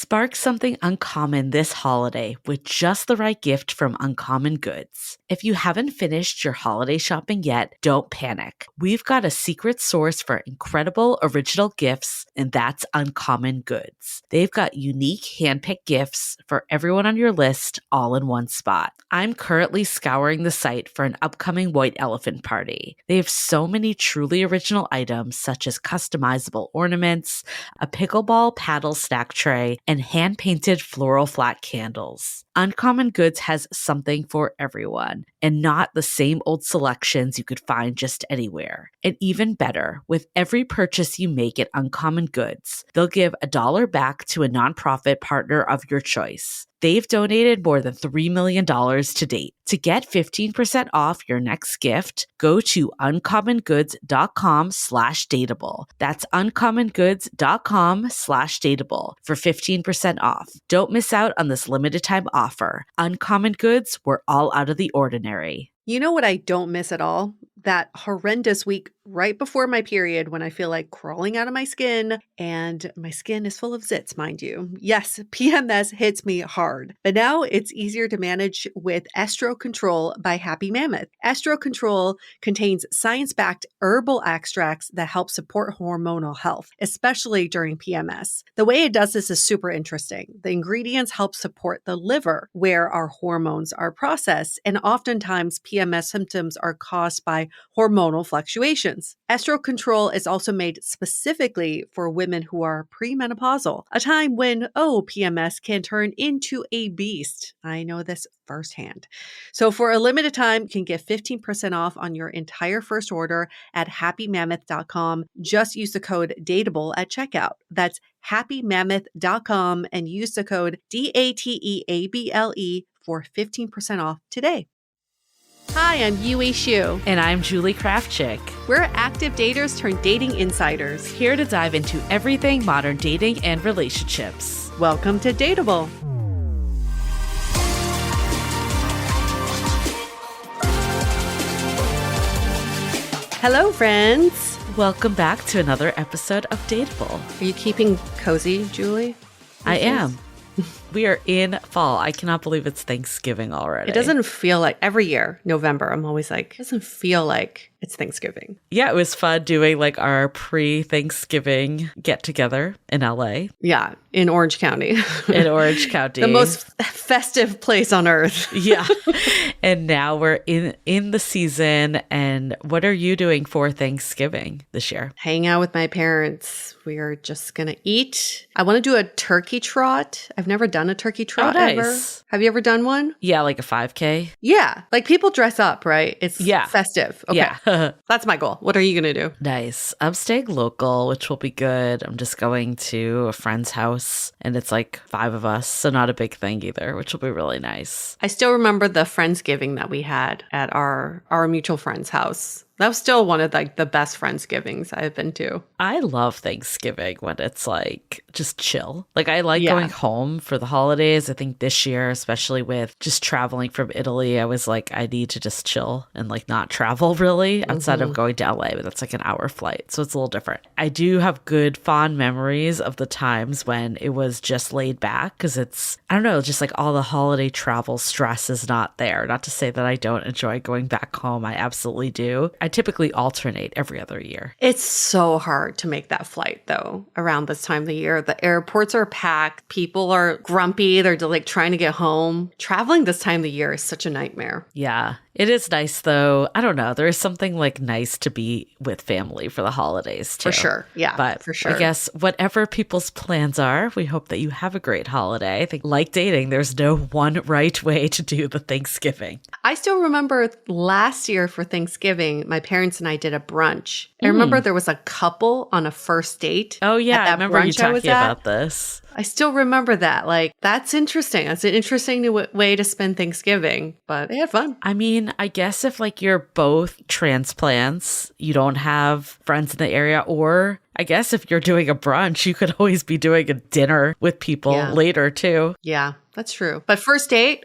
Spark something uncommon this holiday with just the right gift from Uncommon Goods. If you haven't finished your holiday shopping yet, don't panic. We've got a secret source for incredible original gifts, and that's Uncommon Goods. They've got unique handpicked gifts for everyone on your list all in one spot. I'm currently scouring the site for an upcoming white elephant party. They have so many truly original items such as customizable ornaments, a pickleball paddle snack tray, and hand-painted floral flat candles. Uncommon Goods has something for everyone, and not the same old selections you could find just anywhere. And even better, with every purchase you make at Uncommon Goods, they'll give $1 back to a nonprofit partner of your choice. They've donated more than $3 million to date. To get 15% off your next gift, go to uncommongoods.com/dateable. That's uncommongoods.com/dateable for 15% off. Don't miss out on this limited time offer. Uncommon Goods, we're all out of the ordinary. You know what I don't miss at all? That horrendous week right before my period when I feel like crawling out of my skin, and my skin is full of zits, mind you. Yes, PMS hits me hard, but now it's easier to manage with Estro Control by Happy Mammoth. Estro Control contains science-backed herbal extracts that help support hormonal health, especially during PMS. The way it does this is super interesting. The ingredients help support the liver, where our hormones are processed, and oftentimes PMS symptoms are caused by hormonal fluctuations. Estro Control is also made specifically for women who are premenopausal, a time when, PMS can turn into a beast. I know this firsthand. So for a limited time, you can get 15% off on your entire first order at happymammoth.com. Just use the code DATEABLE at checkout. That's happymammoth.com and use the code DATEABLE for 15% off today. Hi, I'm Yue Xu. And I'm Julie Kraftchick. We're active daters turned dating insiders. Here to dive into everything modern dating and relationships. Welcome to Dateable. Hello, friends. Welcome back to another episode of Dateable. Are you keeping cozy, Julie? I am. We are in fall. I cannot believe it's Thanksgiving already. It doesn't feel like every year, November, I'm always like, it doesn't feel like it's Thanksgiving. Yeah, it was fun doing like our pre-Thanksgiving get together in LA. Yeah, in Orange County. In Orange County. The most festive place on earth. Yeah. And now we're in the season. And what are you doing for Thanksgiving this year? Hang out with my parents. We are just going to eat. I want to do a turkey trot. I've never done a turkey trot ever. Have you ever done one? Yeah, like a 5K. Yeah. Like people dress up, right? It's festive. Okay. Yeah. That's my goal. What are you going to do? Nice. I'm staying local, which will be good. I'm just going to a friend's house and it's like 5 of us. So not a big thing either, which will be really nice. I still remember the Friendsgiving that we had at our mutual friend's house. That was still one of like the best Friendsgivings I've been to. I love Thanksgiving when it's like just chill. Like I like going home for the holidays. I think this year, especially with just traveling from Italy, I was like, I need to just chill and like not travel really outside of going to LA, but that's like an hour flight. So it's a little different. I do have good fond memories of the times when it was just laid back because it's, I don't know, just like all the holiday travel stress is not there. Not to say that I don't enjoy going back home. I absolutely do. I typically alternate every other year. It's so hard to make that flight though around this time of the year. The airports are packed. People are grumpy. They're like trying to get home. Traveling this time of the year is such a nightmare. Yeah. It is nice though. I don't know. There is something like nice to be with family for the holidays too. For sure. Yeah. But for sure. I guess whatever people's plans are, we hope that you have a great holiday. I think like dating, there's no one right way to do the Thanksgiving. I still remember last year for Thanksgiving, my parents and I did a brunch. I remember there was a couple on a first date. Oh yeah. I remember you talking about this. I still remember that. Like, that's interesting. That's an interesting way to spend Thanksgiving, but they had fun. I mean, I guess if like you're both transplants, you don't have friends in the area, or I guess if you're doing a brunch, you could always be doing a dinner with people later too. Yeah, that's true. But first date...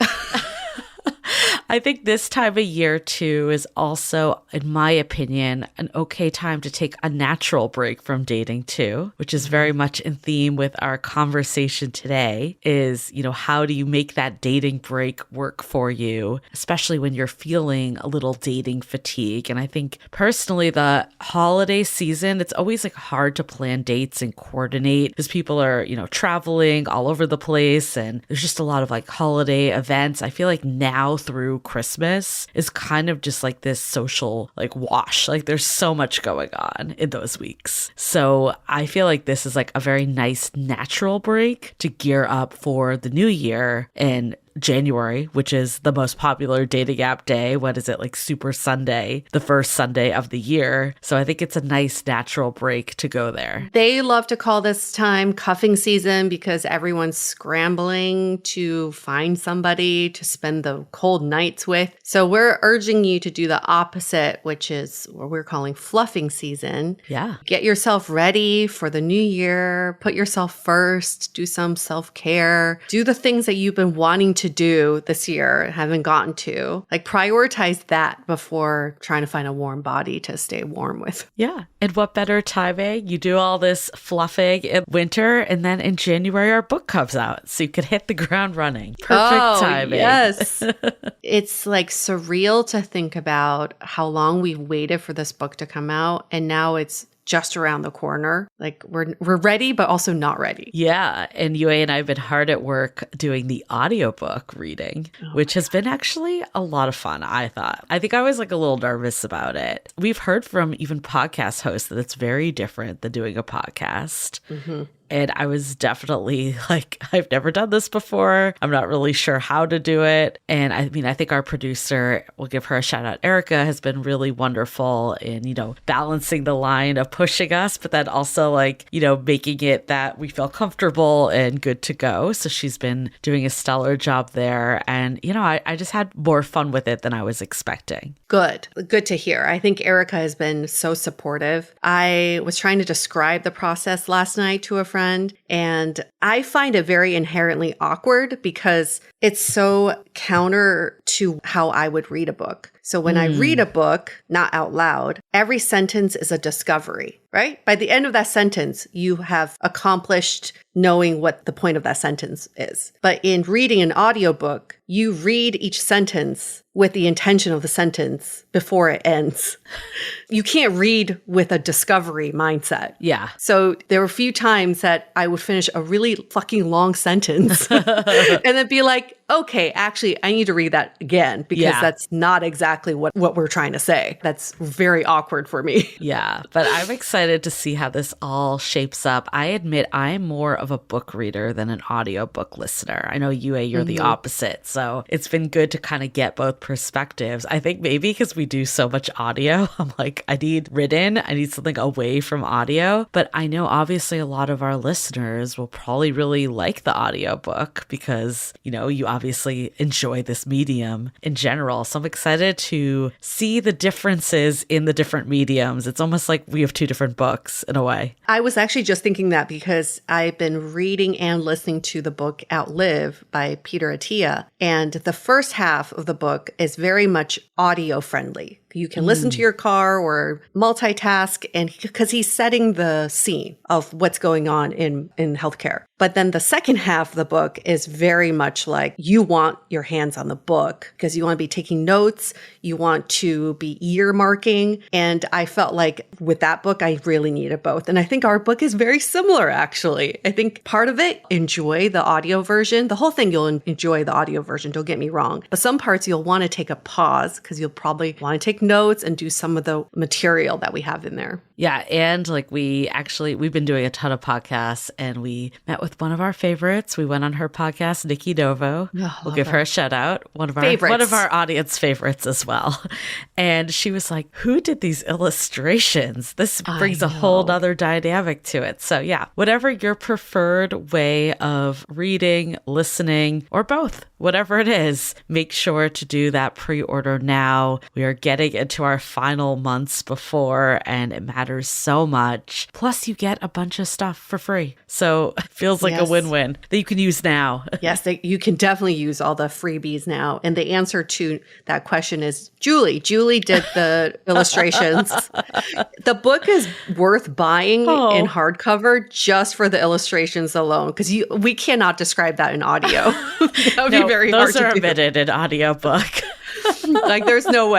I think this time of year too is also, in my opinion, an okay time to take a natural break from dating too, which is very much in theme with our conversation today is, how do you make that dating break work for you, especially when you're feeling a little dating fatigue. And I think personally, the holiday season, it's always like hard to plan dates and coordinate because people are, traveling all over the place and there's just a lot of like holiday events. I feel like now through Christmas is kind of just like this social like wash. Like there's so much going on in those weeks. So I feel like this is like a very nice natural break to gear up for the new year and January, which is the most popular dating app day. What is it, like Super Sunday, the first Sunday of the year? So I think it's a nice natural break to go there. They love to call this time cuffing season because everyone's scrambling to find somebody to spend the cold nights with. So we're urging you to do the opposite, which is what we're calling fluffing season. Yeah. Get yourself ready for the new year. Put yourself first. Do some self-care. Do the things that you've been wanting to do this year, haven't gotten to. Like prioritize that before trying to find a warm body to stay warm with. Yeah. And what better timing? You do all this fluffing in winter and then in January our book comes out. So you could hit the ground running. Perfect timing. Yes. It's like surreal to think about how long we've waited for this book to come out. And now it's just around the corner. Like we're ready, but also not ready. Yeah. And Yue and I have been hard at work doing the audiobook reading, which has been actually a lot of fun, I thought. I think I was like a little nervous about it. We've heard from even podcast hosts that it's very different than doing a podcast. Mm-hmm. And I was definitely like, I've never done this before. I'm not really sure how to do it. And I mean, I think our producer, we'll give her a shout out, Erica, has been really wonderful in, balancing the line of pushing us, but then also like, making it that we feel comfortable and good to go. So she's been doing a stellar job there. And, I just had more fun with it than I was expecting. Good to hear. I think Erica has been so supportive. I was trying to describe the process last night to a friend, and I find it very inherently awkward because it's so counter to how I would read a book. So when I read a book, not out loud, every sentence is a discovery, right? By the end of that sentence, you have accomplished knowing what the point of that sentence is. But in reading an audiobook, you read each sentence with the intention of the sentence before it ends. You can't read with a discovery mindset. Yeah. So there were a few times that I would finish a really fucking long sentence and then be like, okay, actually, I need to read that again because that's not exactly what we're trying to say. That's very awkward for me. Yeah, but I'm excited to see how this all shapes up. I admit I'm more of a book reader than an audiobook listener. I know you're the opposite. So it's been good to kind of get both perspectives. I think maybe because we do so much audio, I'm like, I need something away from audio. But I know obviously a lot of our listeners will probably really like the audiobook because, you obviously enjoy this medium in general. So I'm excited to see the differences in the different mediums. It's almost like we have two different books in a way. I was actually just thinking that because I've been reading and listening to the book Outlive by Peter Attia. And the first half of the book is very much audio friendly. You can listen to your car or multitask, and because he's setting the scene of what's going on in healthcare. But then the second half of the book is very much like you want your hands on the book because you want to be taking notes. You want to be earmarking. And I felt like with that book, I really needed both. And I think our book is very similar, actually. I think part of it, enjoy the audio version. The whole thing, you'll enjoy the audio version. Don't get me wrong. But some parts you'll want to take a pause because you'll probably want to take notes and do some of the material that we have in there. Yeah. And like we've been doing a ton of podcasts and we met with one of our favorites. We went on her podcast, Nikki Novo. We'll give her a shout out. One of our audience favorites as well. And she was like, who did these illustrations? This brings a whole other dynamic to it. So yeah, whatever your preferred way of reading, listening, or both, whatever it is, make sure to do that pre-order now. We are getting into our final months before, and it matters so much. Plus, you get a bunch of stuff for free. So it feels like a win-win that you can use now. Yes, you can definitely use all the freebies now. And the answer to that question is Julie. Julie did the illustrations. The book is worth buying in hardcover just for the illustrations alone, because we cannot describe that in audio. That would be very hard to do. Those are omitted in audiobook. Like there's no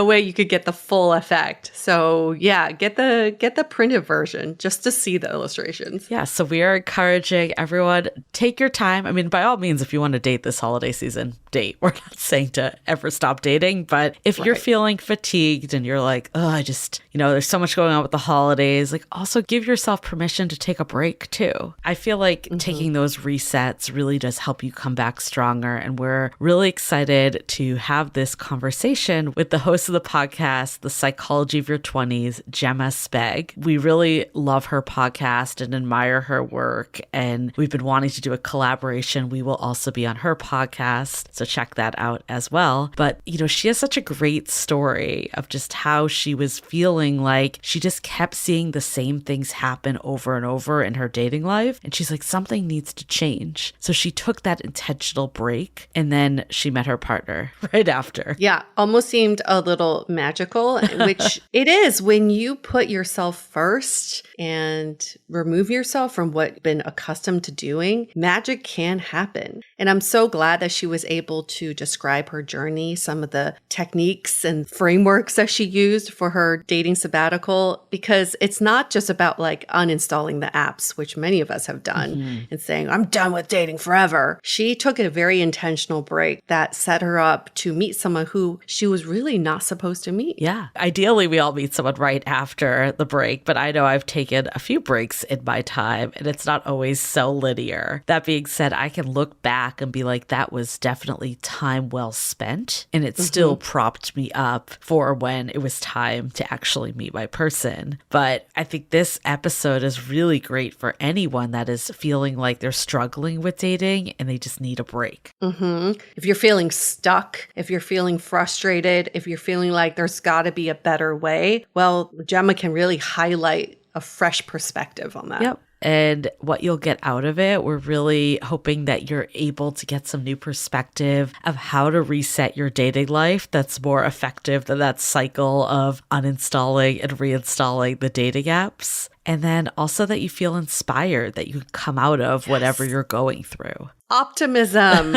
way you could get the full effect. So yeah, get the printed version just to see the illustrations. Yeah, so we are encouraging everyone, take your time. I mean, by all means, if you want to date this holiday season, date. We're not saying to ever stop dating, but if you're feeling fatigued and you're like, oh, I just, there's so much going on with the holidays, like also give yourself permission to take a break too. I feel like taking those resets really does help you come back stronger. And we're really excited to have this conversation with the host of the podcast, The Psychology of Your 20s, Jemma Sbeg. We really love her podcast and admire her work, and we've been wanting to do a collaboration. We will also be on her podcast, so check that out as well. But, she has such a great story of just how she was feeling like she just kept seeing the same things happen over and over in her dating life. And she's like, something needs to change. So she took that intentional break, and then she met her partner right after. Yeah, almost seemed a little magical, which it is when you put yourself first and remove yourself from what you've been accustomed to doing. Magic can happen. And I'm so glad that she was able to describe her journey, some of the techniques and frameworks that she used for her dating sabbatical, because it's not just about like uninstalling the apps, which many of us have done, and saying, I'm done with dating forever. She took a very intentional break that set her up to meet someone who she was really not supposed to meet. Yeah. Ideally, we all meet someone right after the break, but I know I've taken a few breaks in my time, and it's not always so linear. That being said, I can look back and be like, that was definitely time well spent, and it still propped me up for when it was time to actually meet my person. But I think this episode is really great for anyone that is feeling like they're struggling with dating and they just need a break. If you're feeling stuck, if you're feeling frustrated, if you're feeling like there's got to be a better way, well, Jemma can really highlight a fresh perspective on that. Yep. And what you'll get out of it, we're really hoping that you're able to get some new perspective of how to reset your dating life that's more effective than that cycle of uninstalling and reinstalling the dating apps. And then also that you feel inspired, that you can come out of whatever you're going through. Optimism,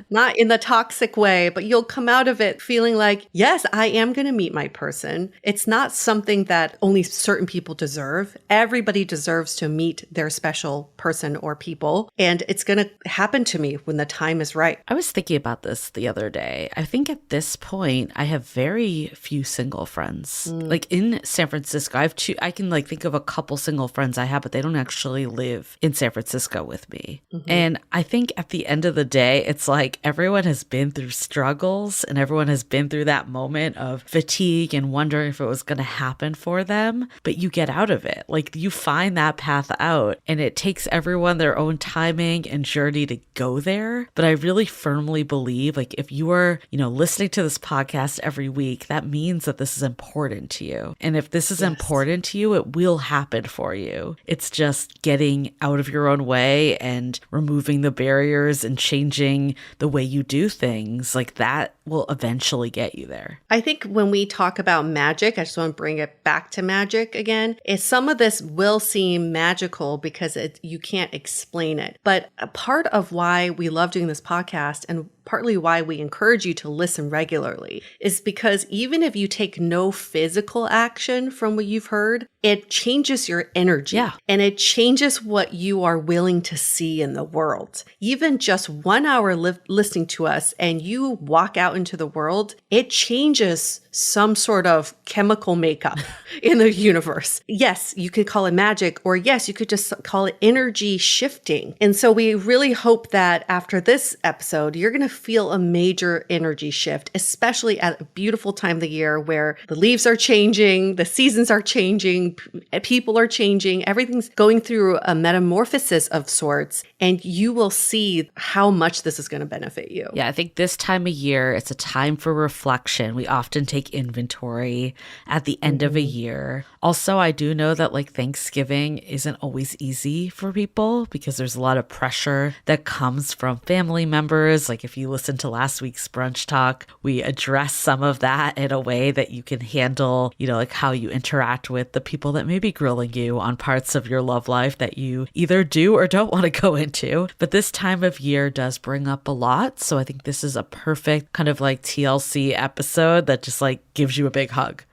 not in the toxic way, but you'll come out of it feeling like, yes, I am going to meet my person. It's not something that only certain people deserve. Everybody deserves to meet their special person or people. And it's going to happen to me when the time is right. I was thinking about this the other day. I think at this point, I have very few single friends. Like in San Francisco, I can like think of a couple single friends I have, but they don't actually live in San Francisco with me. And I think at the end of the day, it's like everyone has been through struggles and everyone has been through that moment of fatigue and wondering if it was going to happen for them, but you get out of it. Like you find that path out, and it takes everyone their own timing and journey to go there. But I really firmly believe like if you are, listening to this podcast every week, that means that this is important to you. And if this is important to you, it will happen for you. It's just getting out of your own way and removing the barriers and changing the way you do things. Like that will eventually get you there. I think when we talk about magic, I just want to bring it back to magic again, is some of this will seem magical because you can't explain it. But a part of why we love doing this podcast and partly why we encourage you to listen regularly is because even if you take no physical action from what you've heard, it changes your energy. Yeah. And it changes what you are willing to see in the world. Even just 1 hour listening to us and you walk out into the world, it changes some sort of chemical makeup in the universe. Yes, you could call it magic, or yes, you could just call it energy shifting. And so we really hope that after this episode, you're going to feel a major energy shift, especially at a beautiful time of the year where the leaves are changing, the seasons are changing, people are changing, everything's going through a metamorphosis of sorts, and you will see how much this is going to benefit you. Yeah, I think this time of year, It's a time for reflection. We often take inventory at the end of a year. Also, I do know that like Thanksgiving isn't always easy for people because there's a lot of pressure that comes from family members. Like if you listen to last week's brunch talk, we address some of that in a way that you can handle, like how you interact with the people that may be grilling you on parts of your love life that you either do or don't want to go into. But this time of year does bring up a lot. So I think this is a perfect kind of like TLC episode that just like gives you a big hug.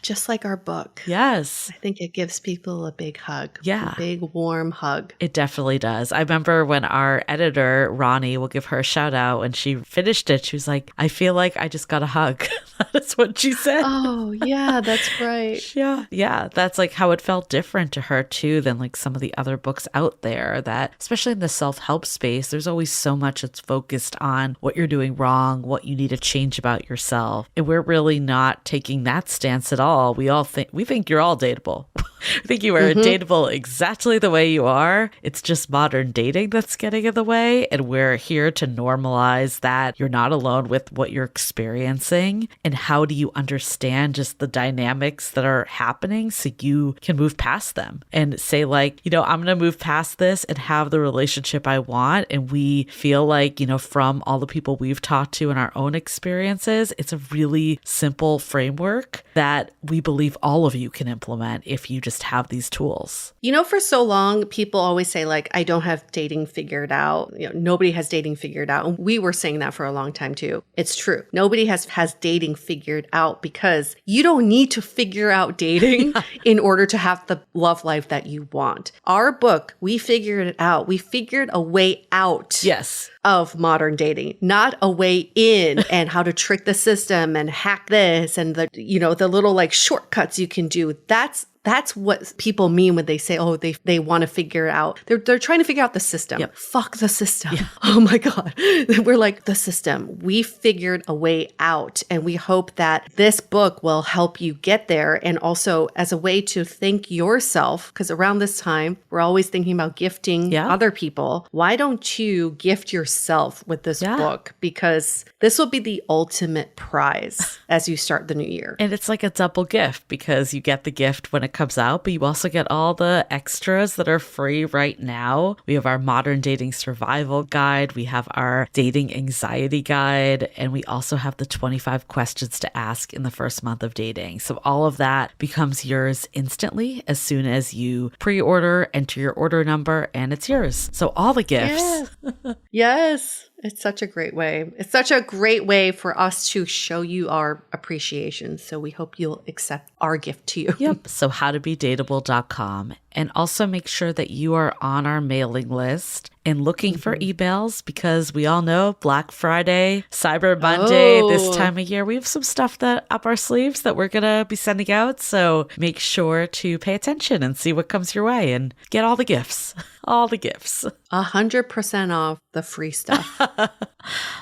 Just like our book. Yes. I think it gives people a big hug. Yeah. A big warm hug. It definitely does. I remember when our editor, Ronnie, we'll give her a shout out, when she finished it, she was like, I feel like I just got a hug. That's what she said. Oh, yeah, that's right. Yeah. Yeah. That's like how it felt different to her too than like some of the other books out there that, especially in the self-help space, there's always so much that's focused on what you're doing wrong, what you need to change about yourself. And we're really not taking that stance at all. We think you're all dateable. I think you are dateable exactly the way you are. It's just modern dating that's getting in the way. And we're here to normalize that you're not alone with what you're experiencing. And how do you understand just the dynamics that are happening so you can move past them and say like, I'm going to move past this and have the relationship I want. And we feel like, from all the people we've talked to in our own experiences, it's a really simple framework that we believe all of you can implement if you just have these tools. For so long, people always say like, I don't have dating figured out. Nobody has dating figured out. And we were saying that for a long time too. It's true. Nobody has dating figured out because you don't need to figure out dating in order to have the love life that you want. Our book, we figured it out. We figured a way out. Yes. Of modern dating, not a way in, and how to trick the system and hack this and the little like shortcuts you can do. That's what people mean when they say, oh, they want to figure it out. They're trying to figure out the system. Yep. Fuck the system. Yeah. Oh my God. We're like, the system. We figured a way out. And we hope that this book will help you get there. And also as a way to thank yourself, because around this time, we're always thinking about gifting other people. Why don't you gift yourself with this book? Because this will be the ultimate prize as you start the new year. And it's like a double gift because you get the gift when it comes out, but you also get all the extras that are free right now. We have our modern dating survival guide. We have our dating anxiety guide. And we also have the 25 questions to ask in the first month of dating. So all of that becomes yours instantly as soon as you pre-order, enter your order number, and it's yours. So all the gifts. Yes. It's such a great way. It's such a great way for us to show you our appreciation. So we hope you'll accept our gift to you. Yep. So howtobedateable.com. And also make sure that you are on our mailing list and looking for emails because we all know Black Friday, Cyber Monday, this time of year, we have some stuff that up our sleeves that we're going to be sending out. So make sure to pay attention and see what comes your way and get all the gifts. All the gifts. 100% off the free stuff.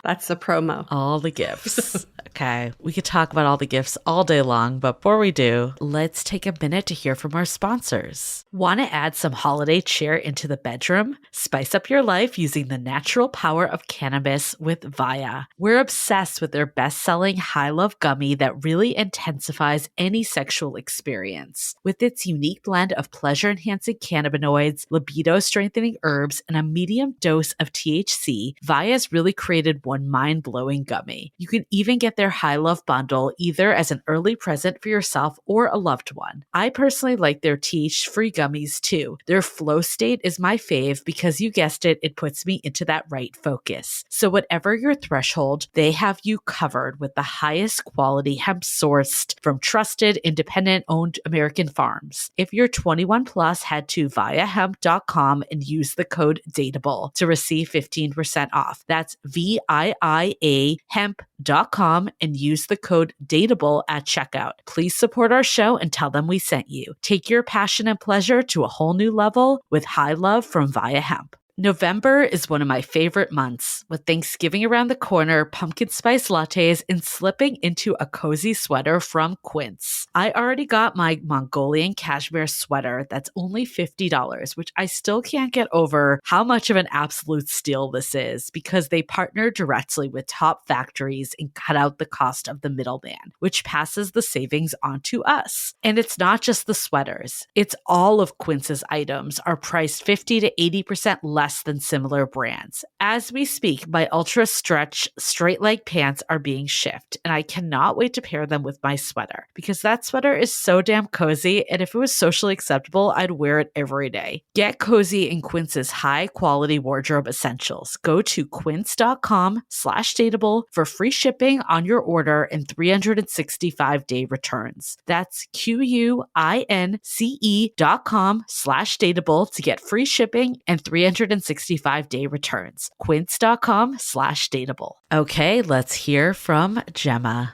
That's the promo. All the gifts. Okay. We could talk about all the gifts all day long, but before we do, let's take a minute to hear from our sponsors. Want to add some holiday cheer into the bedroom? Spice up your life using the natural power of cannabis with Via. We're obsessed with their best-selling High Love Gummy that really intensifies any sexual experience. With its unique blend of pleasure-enhancing cannabinoids, libido-strengthening herbs, and a medium dose of THC, Via's really created one mind-blowing gummy. You can even get their High Love bundle either as an early present for yourself or a loved one. I personally like their TH-free gummies too. Their Flow State is my fave because you guessed it, it puts me into that right focus. So whatever your threshold, they have you covered with the highest quality hemp sourced from trusted, independent-owned American farms. If you're 21 plus, head to viahemp.com and use the code DATEABLE to receive 15% off. That's VIIA hemp.com and use the code DATEABLE at checkout. Please support our show and tell them we sent you. Take your passion and pleasure to a whole new level with High Love from Via Hemp. November is one of my favorite months, with Thanksgiving around the corner, pumpkin spice lattes, and slipping into a cozy sweater from Quince. I already got my Mongolian cashmere sweater that's only $50, which I still can't get over how much of an absolute steal this is because they partner directly with top factories and cut out the cost of the middleman, which passes the savings on to us. And it's not just the sweaters. It's all of Quince's items are priced 50 to 80% less than similar brands. As we speak, my ultra stretch straight leg pants are being shipped, and I cannot wait to pair them with my sweater because that sweater is so damn cozy, and if it was socially acceptable, I'd wear it every day. Get cozy in Quince's high quality wardrobe essentials. Go to quince.com/dateable for free shipping on your order and 365-day returns. That's QUINCE.com/dateable to get free shipping and 365-day returns. Quince.com/dateable. Okay, let's hear from Jemma.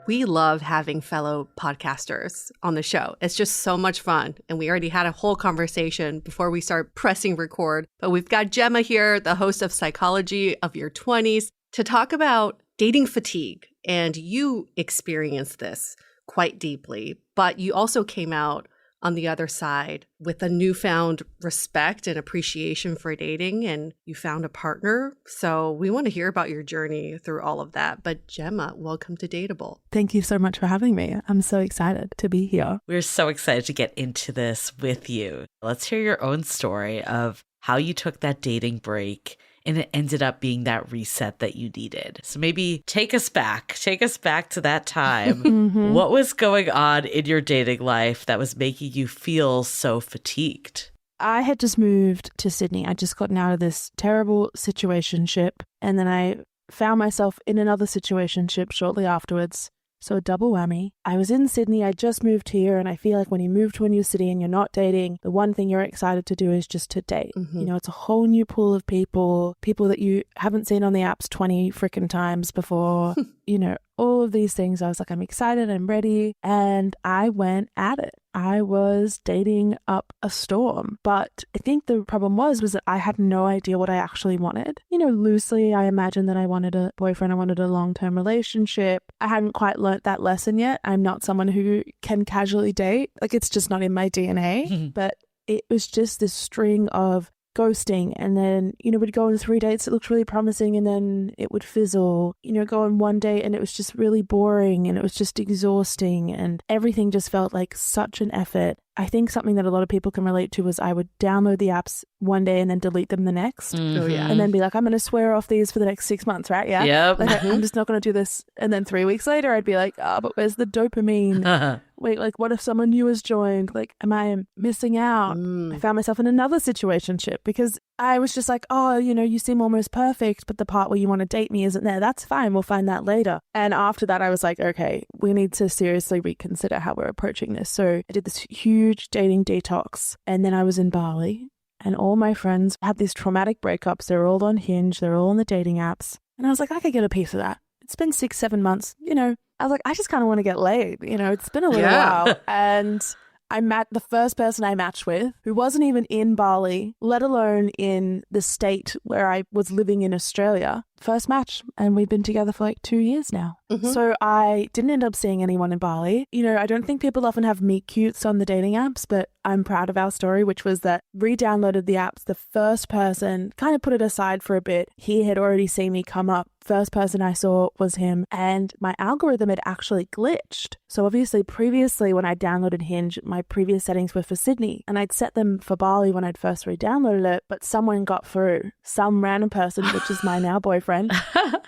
We love having fellow podcasters on the show. It's just so much fun. And we already had a whole conversation before we start pressing record. But we've got Jemma here, the host of Psychology of Your 20s, to talk about dating fatigue. And you experienced this quite deeply, but you also came out on the other side with a newfound respect and appreciation for dating, and you found a partner. So we want to hear about your journey through all of that. But Jemma, welcome to Dateable. Thank you so much for having me. I'm so excited to be here. We're so excited to get into this with you. Let's hear your own story of how you took that dating break and it ended up being that reset that you needed. So maybe take us back to that time. Mm-hmm. What was going on in your dating life that was making you feel so fatigued? I had just moved to Sydney. I'd just gotten out of this terrible situationship, and then I found myself in another situationship shortly afterwards. So a double whammy. I was in Sydney, I just moved here, and I feel like when you move to a new city and you're not dating, the one thing you're excited to do is just to date. Mm-hmm. You know, it's a whole new pool of people that you haven't seen on the apps 20 freaking times before, you know, all of these things. I was like, I'm excited, I'm ready, and I went at it. I was dating up a storm, but I think the problem was that I had no idea what I actually wanted. You know, loosely, I imagined that I wanted a boyfriend, I wanted a long-term relationship. I hadn't quite learnt that lesson yet. I'm not someone who can casually date. Like, it's just not in my DNA, but it was just this string of ghosting, and then, you know, we'd go on 3 dates, it looked really promising, and then it would fizzle. You know, go on 1 date and it was just really boring and it was just exhausting and everything just felt like such an effort. I think something that a lot of people can relate to was I would download the apps one day and then delete them the next. Mm-hmm. Oh, yeah. And then be like, I'm going to swear off these for the next 6 months, right? Yeah. Yep. Like, I'm just not going to do this. And then 3 weeks later, I'd be like, oh, but where's the dopamine? Wait, like, what if someone new has joined? Like, am I missing out? I found myself in another situationship because I was just like, oh, you know, you seem almost perfect, but the part where you want to date me isn't there. That's fine. We'll find that later. And after that, I was like, okay, we need to seriously reconsider how we're approaching this. So I did this huge dating detox. And then I was in Bali and all my friends had these traumatic breakups. They're all on Hinge. They're all on the dating apps. And I was like, I could get a piece of that. It's been 6-7 months, you know. I was like, I just kind of want to get laid. You know, it's been a little while. And I met the first person I matched with who wasn't even in Bali, let alone in the state where I was living in Australia. First match, and we've been together for like 2 years now. Mm-hmm. So I didn't end up seeing anyone in Bali. You know, I don't think people often have meet cutes on the dating apps, but I'm proud of our story, which was that re-downloaded the apps. The first person kind of put it aside for a bit. He had already seen me come up. First person I saw was him, and my algorithm had actually glitched. So obviously previously when I downloaded Hinge, my previous settings were for Sydney, and I'd set them for Bali when I'd first re-downloaded it, but someone got through. Some random person, which is my now boyfriend.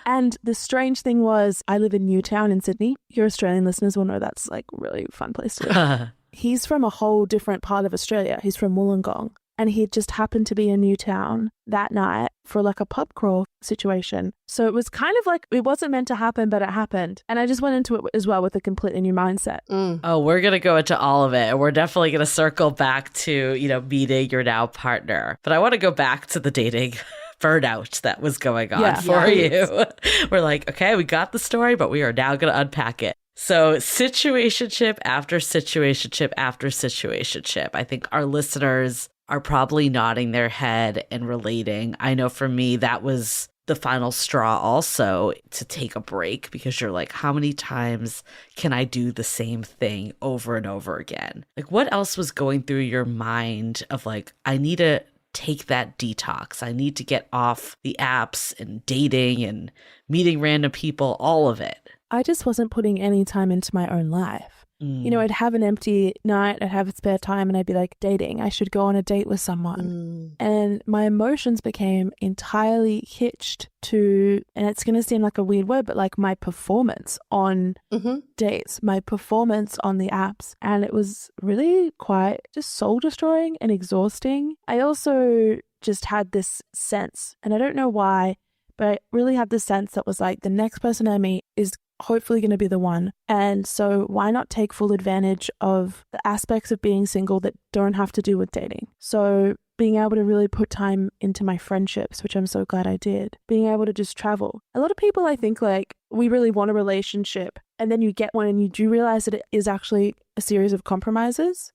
And the strange thing was I live in Newtown in Sydney. Your Australian listeners will know that's like a really fun place to live. He's from a whole different part of Australia. He's from Wollongong. And he just happened to be in Newtown that night for like a pub crawl situation. So it was kind of like, it wasn't meant to happen, but it happened. And I just went into it as well with a completely new mindset. Oh, we're going to go into all of it. And we're definitely going to circle back to, you know, meeting your now partner. But I want to go back to the dating burnout that was going on for you. We're like, okay, we got the story, but we are now going to unpack it. So situationship after situationship after situationship. I think our listeners are probably nodding their head and relating. I know for me, that was the final straw also, to take a break, because you're like, how many times can I do the same thing over and over again? Like, what else was going through your mind of like, I need to take that detox. I need to get off the apps and dating and meeting random people, all of it. I just wasn't putting any time into my own life. You know, I'd have an empty night, I'd have spare time, and I'd be like, dating, I should go on a date with someone. And my emotions became entirely hitched to, and it's going to seem like a weird word, but like my performance on dates, my performance on the apps. And it was really quite just soul destroying and exhausting. I also just had this sense, and I don't know why, but I really had this sense that was like, the next person I meet is hopefully going to be the one. And so why not take full advantage of the aspects of being single that don't have to do with dating? So being able to really put time into my friendships, which I'm so glad I did. Being able to just travel. A lot of people, I think, like, we really want a relationship, and then you get one and you do realize that it is actually a series of compromises.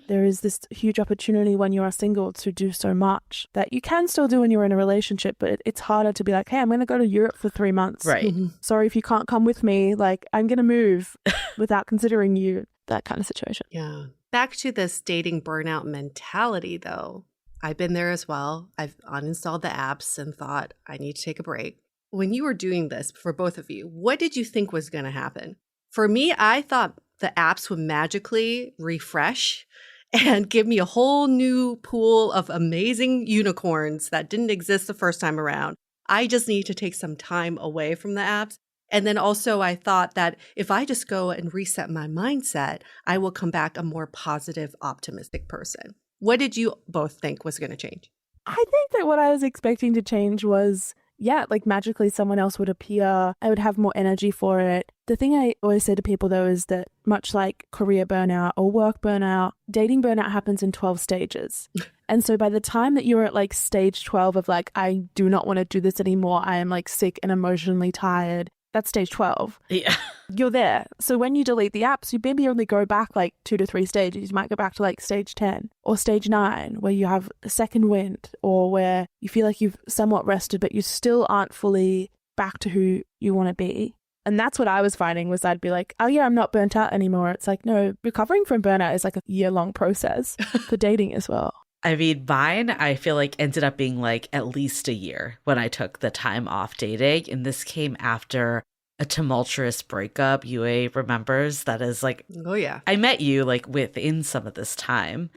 There is this huge opportunity when you are single to do so much that you can still do when you're in a relationship, but it's harder to be like, hey, I'm going to go to Europe for 3 months. Right. Sorry if you can't come with me. Like, I'm going to move without considering you. That kind of situation. Yeah. Back to this dating burnout mentality, though. I've been there as well. I've uninstalled the apps and thought, I need to take a break. When you were doing this for both of you, what did you think was going to happen? For me, I thought the apps would magically refresh and give me a whole new pool of amazing unicorns that didn't exist the first time around. I just need to take some time away from the apps. And then also I thought that if I just go and reset my mindset, I will come back a more positive, optimistic person. What did you both think was going to change? I think that what I was expecting to change was, yeah, like magically someone else would appear. I would have more energy for it. The thing I always say to people, though, is that much like career burnout or work burnout, dating burnout happens in 12 stages. And so by the time that you're at like stage 12 of like, I do not want to do this anymore, I am like sick and emotionally tired, that's stage 12. Yeah. You're there. So when you delete the apps, you maybe only go back like 2 to 3 stages. You might go back to like stage 10 or stage 9, where you have a second wind, or where you feel like you've somewhat rested, but you still aren't fully back to who you want to be. And that's what I was finding, was I'd be like, oh yeah, I'm not burnt out anymore. It's like, no, recovering from burnout is like a year-long process for dating as well. I mean, mine, I feel like ended up being like at least a year when I took the time off dating. And this came after a tumultuous breakup. Yue remembers that is like, oh yeah, I met you like within some of this time.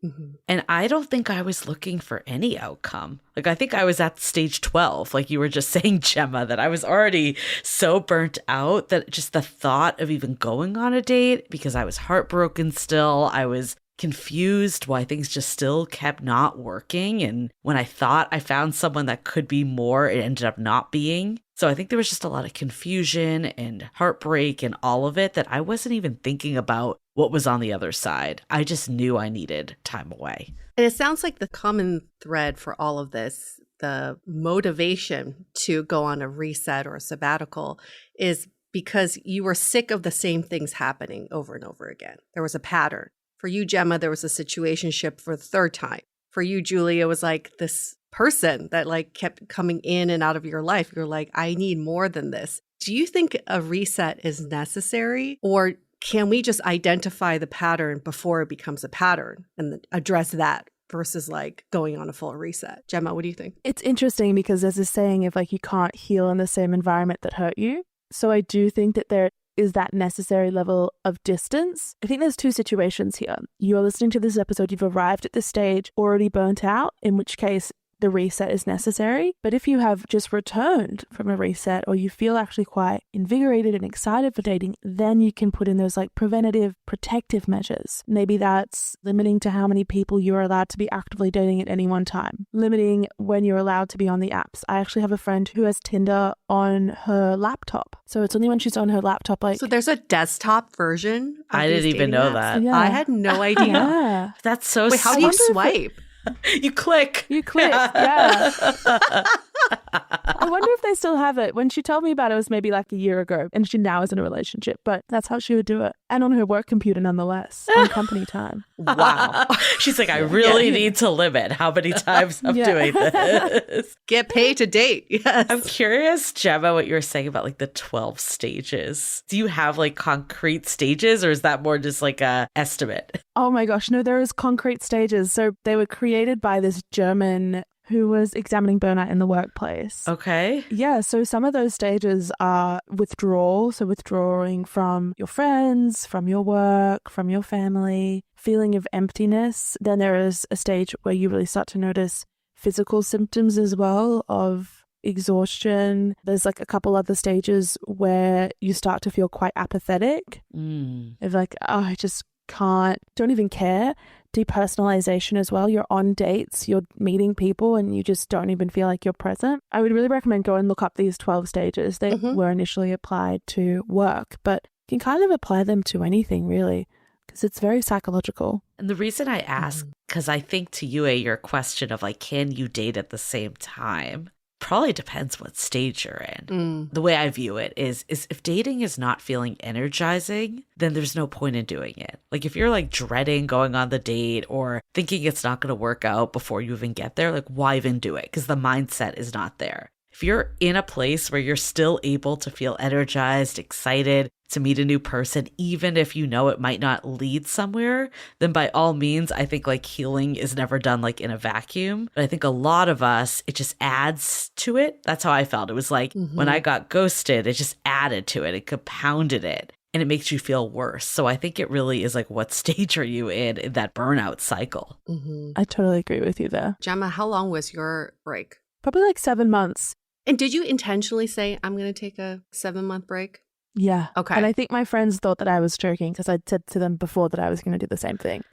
And I don't think I was looking for any outcome. Like, I think I was at stage 12, like you were just saying, Jemma, that I was already so burnt out that just the thought of even going on a date, because I was heartbroken still, I was confused why things just still kept not working. And when I thought I found someone that could be more, it ended up not being. So I think there was just a lot of confusion and heartbreak and all of it, that I wasn't even thinking about what was on the other side. I just knew I needed time away. And it sounds like the common thread for all of this, the motivation to go on a reset or a sabbatical, is because you were sick of the same things happening over and over again. There was a pattern. For you, Jemma, there was a situationship for the third time. For you, Julia, it was like this person that like kept coming in and out of your life. You're like, I need more than this. Do you think a reset is necessary, or can we just identify the pattern before it becomes a pattern and address that versus like going on a full reset? Jemma, what do you think? It's interesting because there's this saying of like, you can't heal in the same environment that hurt you. So I do think that there is that necessary level of distance. I think there's 2 situations here. You're listening to this episode, you've arrived at this stage already burnt out, in which case the reset is necessary. But if you have just returned from a reset, or you feel actually quite invigorated and excited for dating, then you can put in those like preventative, protective measures. Maybe that's limiting to how many people you're allowed to be actively dating at any one time, limiting when you're allowed to be on the apps. I actually have a friend who has Tinder on her laptop. So it's only when she's on her laptop, like... So there's a desktop version of I didn't even know apps? that. Yeah. I had no idea. Yeah. That's so Wait, how do you swipe? You click. You click, yeah. I wonder if they still have it. When she told me about it, it was maybe like a year ago, and she now is in a relationship, but that's how she would do it. And on her work computer nonetheless, on company time. Wow. She's like, I really need to limit how many times I'm doing this. Get paid to date. Yes. I'm curious, Jemma, what you were saying about like the 12 stages. Do you have like concrete stages, or is that more just like a estimate? Oh my gosh, no, there is concrete stages. So they were created by this German who was examining burnout in the workplace. Okay. Yeah, so some of those stages are withdrawal, so withdrawing from your friends, from your work, from your family, feeling of emptiness. Then there is a stage where you really start to notice physical symptoms as well of exhaustion. There's like a couple other stages where you start to feel quite apathetic. Of like, oh, I just don't even care. Depersonalization as well. You're on dates, you're meeting people, and you just don't even feel like you're present. I would really recommend go and look up these 12 stages. They were initially applied to work, but you can kind of apply them to anything really, because it's very psychological. And the reason I ask, because I think to you, your question of like, can you date at the same time? Probably depends what stage you're in. The way I view it is if dating is not feeling energizing, then there's no point in doing it. Like if you're like dreading going on the date or thinking it's not going to work out before you even get there, like why even do it? Because the mindset is not there. If you're in a place where you're still able to feel energized, excited to meet a new person, even if you know it might not lead somewhere, then by all means, I think like healing is never done like in a vacuum. But I think a lot of us, it just adds to it. That's how I felt. It was like when I got ghosted, it just added to it. It compounded it. And it makes you feel worse. So I think it really is like, what stage are you in that burnout cycle? I totally agree with you there. Jemma, how long was your break? Probably like 7 months. And did you intentionally say, I'm going to take a 7-month break? Yeah. Okay. And I think my friends thought that I was joking because I'd said to them before that I was going to do the same thing.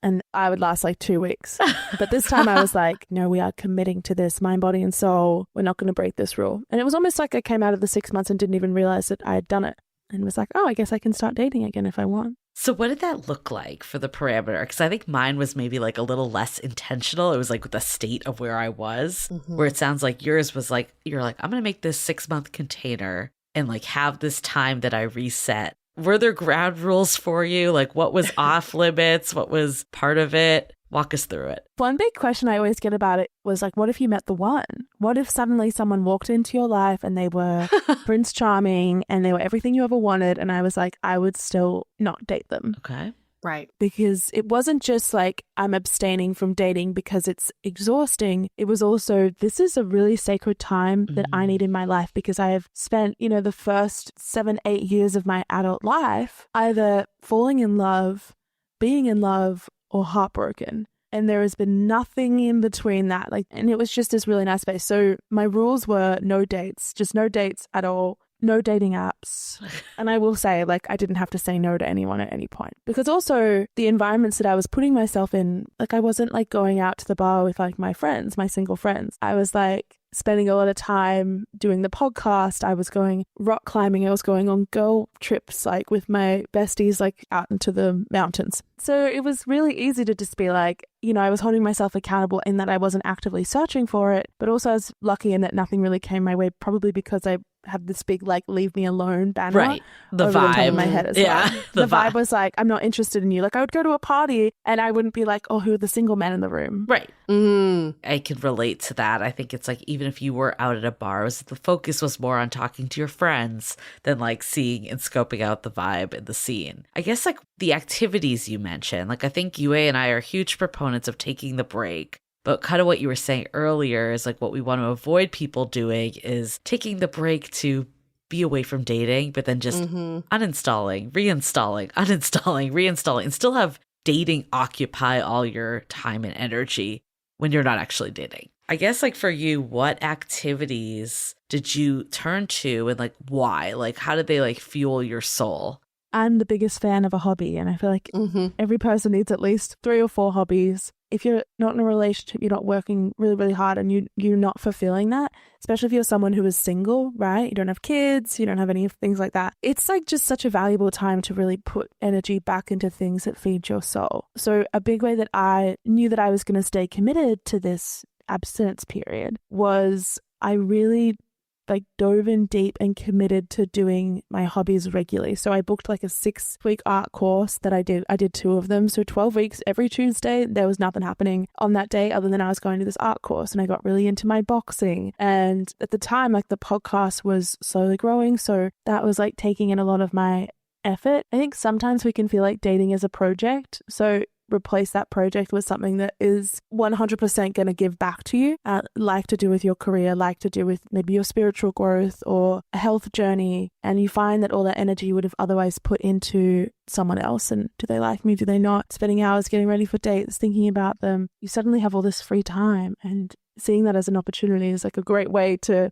And I would last like 2 weeks. But this time I was like, no, we are committing to this, mind, body, and soul. We're not going to break this rule. And it was almost like I came out of the 6 months and didn't even realize that I had done it. And was like, oh, I guess I can start dating again if I want. So what did that look like for the parameter? Because I think mine was maybe like a little less intentional. It was like the state of where I was, where it sounds like yours was like, you're like, I'm going to make this 6-month container and like have this time that I reset. Were there ground rules for you? Like what was off limits? What was part of it? Walk us through it. One big question I always get about it was like, what if you met the one? What if suddenly someone walked into your life and they were Prince Charming and they were everything you ever wanted? And I was like, I would still not date them. Okay. Right. Because it wasn't just like I'm abstaining from dating because it's exhausting. It was also, this is a really sacred time that I need in my life because I have spent, the first 7-8 years of my adult life either falling in love, being in love, or heartbroken. And there has been nothing in between that. And it was just this really nice space. So my rules were no dates, just no dates at all. No dating apps. And I will say, I didn't have to say no to anyone at any point. Because also the environments that I was putting myself in, I wasn't going out to the bar with my friends, my single friends. I was spending a lot of time doing the podcast. I was going rock climbing. I was going on girl trips with my besties out into the mountains. So it was really easy to just be I was holding myself accountable in that I wasn't actively searching for it, but also I was lucky in that nothing really came my way, probably because I have this big leave me alone banner right. The over vibe. the top of my head as yeah, well. The vibe was I'm not interested in you. I would go to a party and I wouldn't be oh, who are the single men in the room? Right. I can relate to that. I think it's even if you were out at a bar, the focus was more on talking to your friends than seeing and scoping out the vibe and the scene. I guess the activities you mentioned, I think Yue and I are huge proponents of taking the break. But kind of what you were saying earlier is what we want to avoid people doing is taking the break to be away from dating, but then just uninstalling, reinstalling, uninstalling, reinstalling, and still have dating occupy all your time and energy when you're not actually dating. I guess for you, what activities did you turn to and why? How did they fuel your soul? I'm the biggest fan of a hobby, and I feel every person needs at least 3 or 4 hobbies. If you're not in a relationship, you're not working really, really hard and you're not fulfilling that, especially if you're someone who is single, right? You don't have kids, you don't have any things like that. It's just such a valuable time to really put energy back into things that feed your soul. So a big way that I knew that I was going to stay committed to this abstinence period was I really dove in deep and committed to doing my hobbies regularly. So I booked like a 6-week art course that I did 2 of them. So 12 weeks every Tuesday, there was nothing happening on that day other than I was going to this art course, and I got really into my boxing. And at the time, like the podcast was slowly growing. So that was like taking in a lot of my effort. I think sometimes we can feel like dating is a project. So replace that project with something that is 100% going to give back to you, like to do with your career, like to do with maybe your spiritual growth or a health journey. And you find that all that energy you would have otherwise put into someone else. And do they like me? Do they not? Spending hours getting ready for dates, thinking about them. You suddenly have all this free time, and seeing that as an opportunity is like a great way to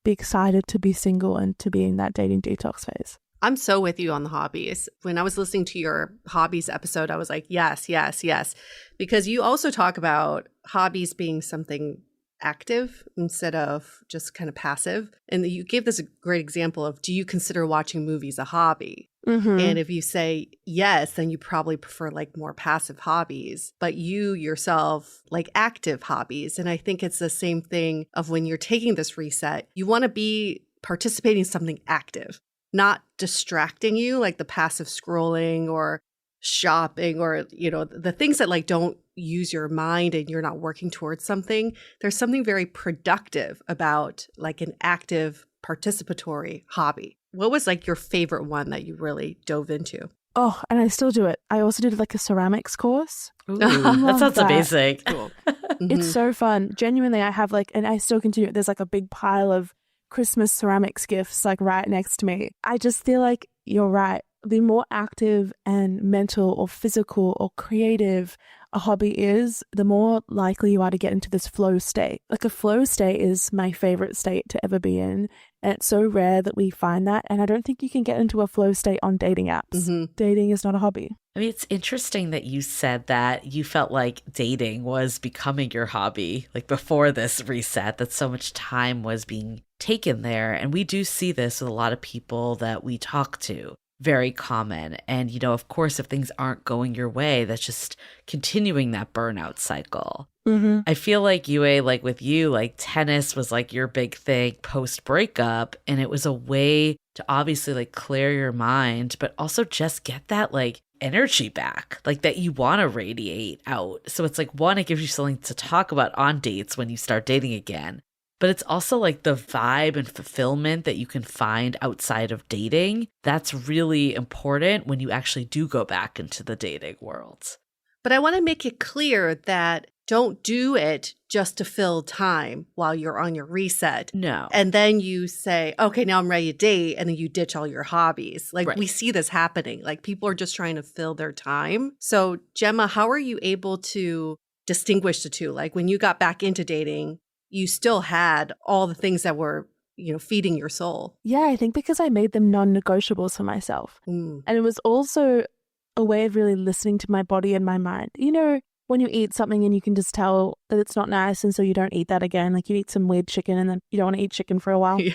be excited to be single and to be in that dating detox phase. I'm so with you on the hobbies. When I was listening to your hobbies episode, I was like, yes, yes, yes. Because you also talk about hobbies being something active instead of just kind of passive. And you gave this a great example of, do you consider watching movies a hobby? Mm-hmm. And if you say yes, then you probably prefer like more passive hobbies, but you yourself like active hobbies. And I think it's the same thing of when you're taking this reset, you want to be participating in something active, not distracting you like the passive scrolling or shopping or, you know, the things that like don't use your mind and you're not working towards something. There's something very productive about like an active participatory hobby. What was like your favorite one that you really dove into? Oh, and I still do it. I also did like a ceramics course. Ooh, that sounds amazing. Cool. It's so fun. Genuinely, I have like, and I still continue. There's like a big pile of Christmas ceramics gifts like right next to me. I just feel like you're right. The more active and mental or physical or creative a hobby is, the more likely you are to get into this flow state. Like a flow state is my favorite state to ever be in. And it's so rare that we find that. And I don't think you can get into a flow state on dating apps. Mm-hmm. Dating is not a hobby. I mean, it's interesting that you said that you felt like dating was becoming your hobby, like before this reset, that so much time was being taken there. And we do see this with a lot of people that we talk to. Very common. And, you know, of course, if things aren't going your way, that's just continuing that burnout cycle. Mm-hmm. I feel like Yue, like with you, like tennis was like your big thing post breakup. And it was a way to obviously like clear your mind, but also just get that like energy back, like that you want to radiate out. So it's like, one, it gives you something to talk about on dates when you start dating again. But it's also like the vibe and fulfillment that you can find outside of dating. That's really important when you actually do go back into the dating world. But I want to make it clear that don't do it just to fill time while you're on your reset. No. And then you say, okay, now I'm ready to date. And then you ditch all your hobbies. Like Right. we see this happening. Like people are just trying to fill their time. So Jemma, how are you able to distinguish the two? Like when you got back into dating, you still had all the things that were, you know, feeding your soul. Yeah, I think because I made them non-negotiables for myself. Mm. And it was also a way of really listening to my body and my mind. You know, when you eat something and you can just tell that it's not nice and so you don't eat that again, like you eat some weird chicken and then you don't want to eat chicken for a while. Yeah.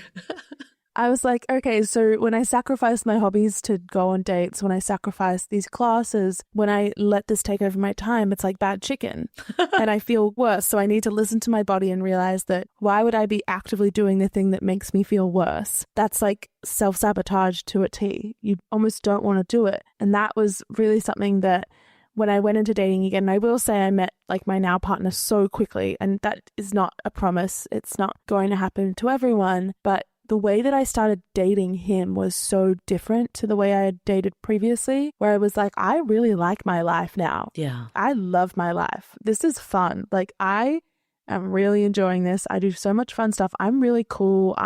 I was like, okay, so when I sacrifice my hobbies to go on dates, when I sacrifice these classes, when I let this take over my time, it's like bad chicken and I feel worse. So I need to listen to my body and realize that why would I be actively doing the thing that makes me feel worse? That's like self-sabotage to a T. You almost don't want to do it. And that was really something that when I went into dating again, I will say I met like my now partner so quickly, and that is not a promise. It's not going to happen to everyone, but the way that I started dating him was so different to the way I had dated previously, where I was like, I really like my life now. Yeah. I love my life. This is fun. Like I am really enjoying this. I do so much fun stuff. I'm really cool.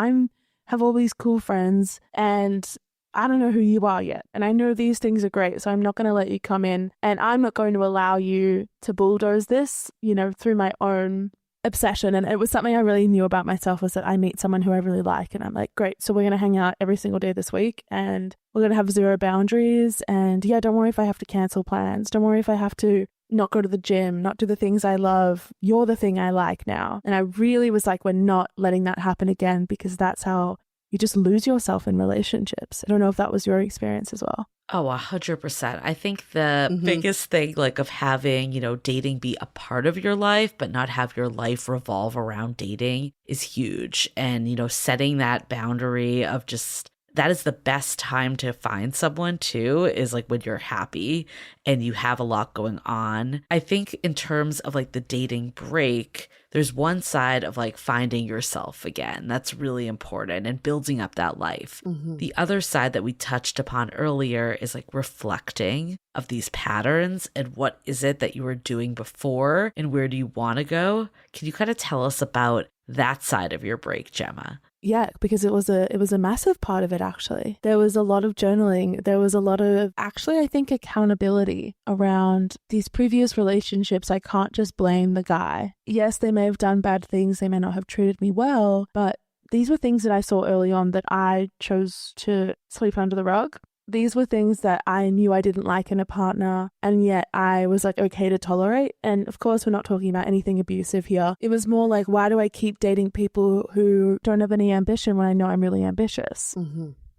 Have all these cool friends, and I don't know who you are yet. And I know these things are great, so I'm not going to let you come in, and I'm not going to allow you to bulldoze this, you know, through my own obsession. And it was something I really knew about myself, was that I meet someone who I really like and I'm like, great, so we're going to hang out every single day this week and we're going to have zero boundaries. And yeah, don't worry if I have to cancel plans. Don't worry if I have to not go to the gym, not do the things I love. You're the thing I like now. And I really was like, we're not letting that happen again, because that's how you just lose yourself in relationships. I don't know if that was your experience as well. Oh, 100%. I think the biggest thing, like, of having, dating be a part of your life, but not have your life revolve around dating is huge. And, setting that boundary of just, that is the best time to find someone too, is like when you're happy and you have a lot going on. I think in terms of like the dating break, there's one side of like finding yourself again. That's really important, and building up that life. The other side that we touched upon earlier is like reflecting of these patterns and what is it that you were doing before and where do you want to go? Can you kind of tell us about that side of your break, Jemma? Yeah, because it was a massive part of it, actually. There was a lot of journaling. There was a lot of, actually, I think, accountability around these previous relationships. I can't just blame the guy. Yes, they may have done bad things. They may not have treated me well, but these were things that I saw early on that I chose to sweep under the rug. These were things that I knew I didn't like in a partner, and yet I was like okay to tolerate. And of course, we're not talking about anything abusive here. It was more like, why do I keep dating people who don't have any ambition when I know I'm really ambitious?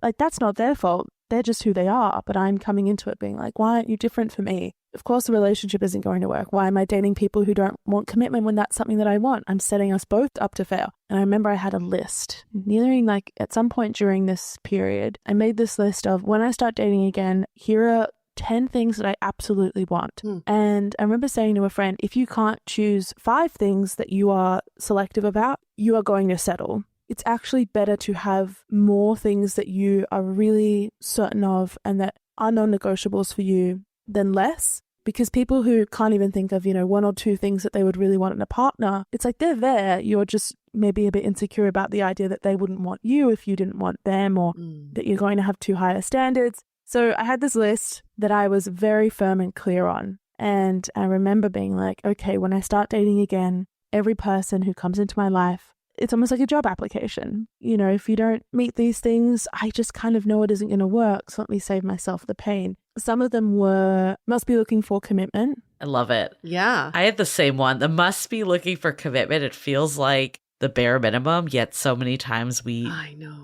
Like, that's not their fault. They're just who they are. But I'm coming into it being like, why aren't you different for me? Of course, the relationship isn't going to work. Why am I dating people who don't want commitment when that's something that I want? I'm setting us both up to fail. And I remember I had a list. Nearing like at some point during this period, I made this list of, when I start dating again, here are 10 things that I absolutely want. And I remember saying to a friend, if you can't choose 5 things that you are selective about, you are going to settle. It's actually better to have more things that you are really certain of and that are non-negotiables for you than less. Because people who can't even think of, 1 or 2 things that they would really want in a partner, it's like they're there. You're just maybe a bit insecure about the idea that they wouldn't want you if you didn't want them, or that you're going to have too high standards. So I had this list that I was very firm and clear on. And I remember being like, okay, when I start dating again, every person who comes into my life, it's almost like a job application. If you don't meet these things, I just kind of know it isn't going to work. So let me save myself the pain. Some of them were, must be looking for commitment. I love it. Yeah. I had the same one. The must be looking for commitment. It feels like the bare minimum, yet so many times I know.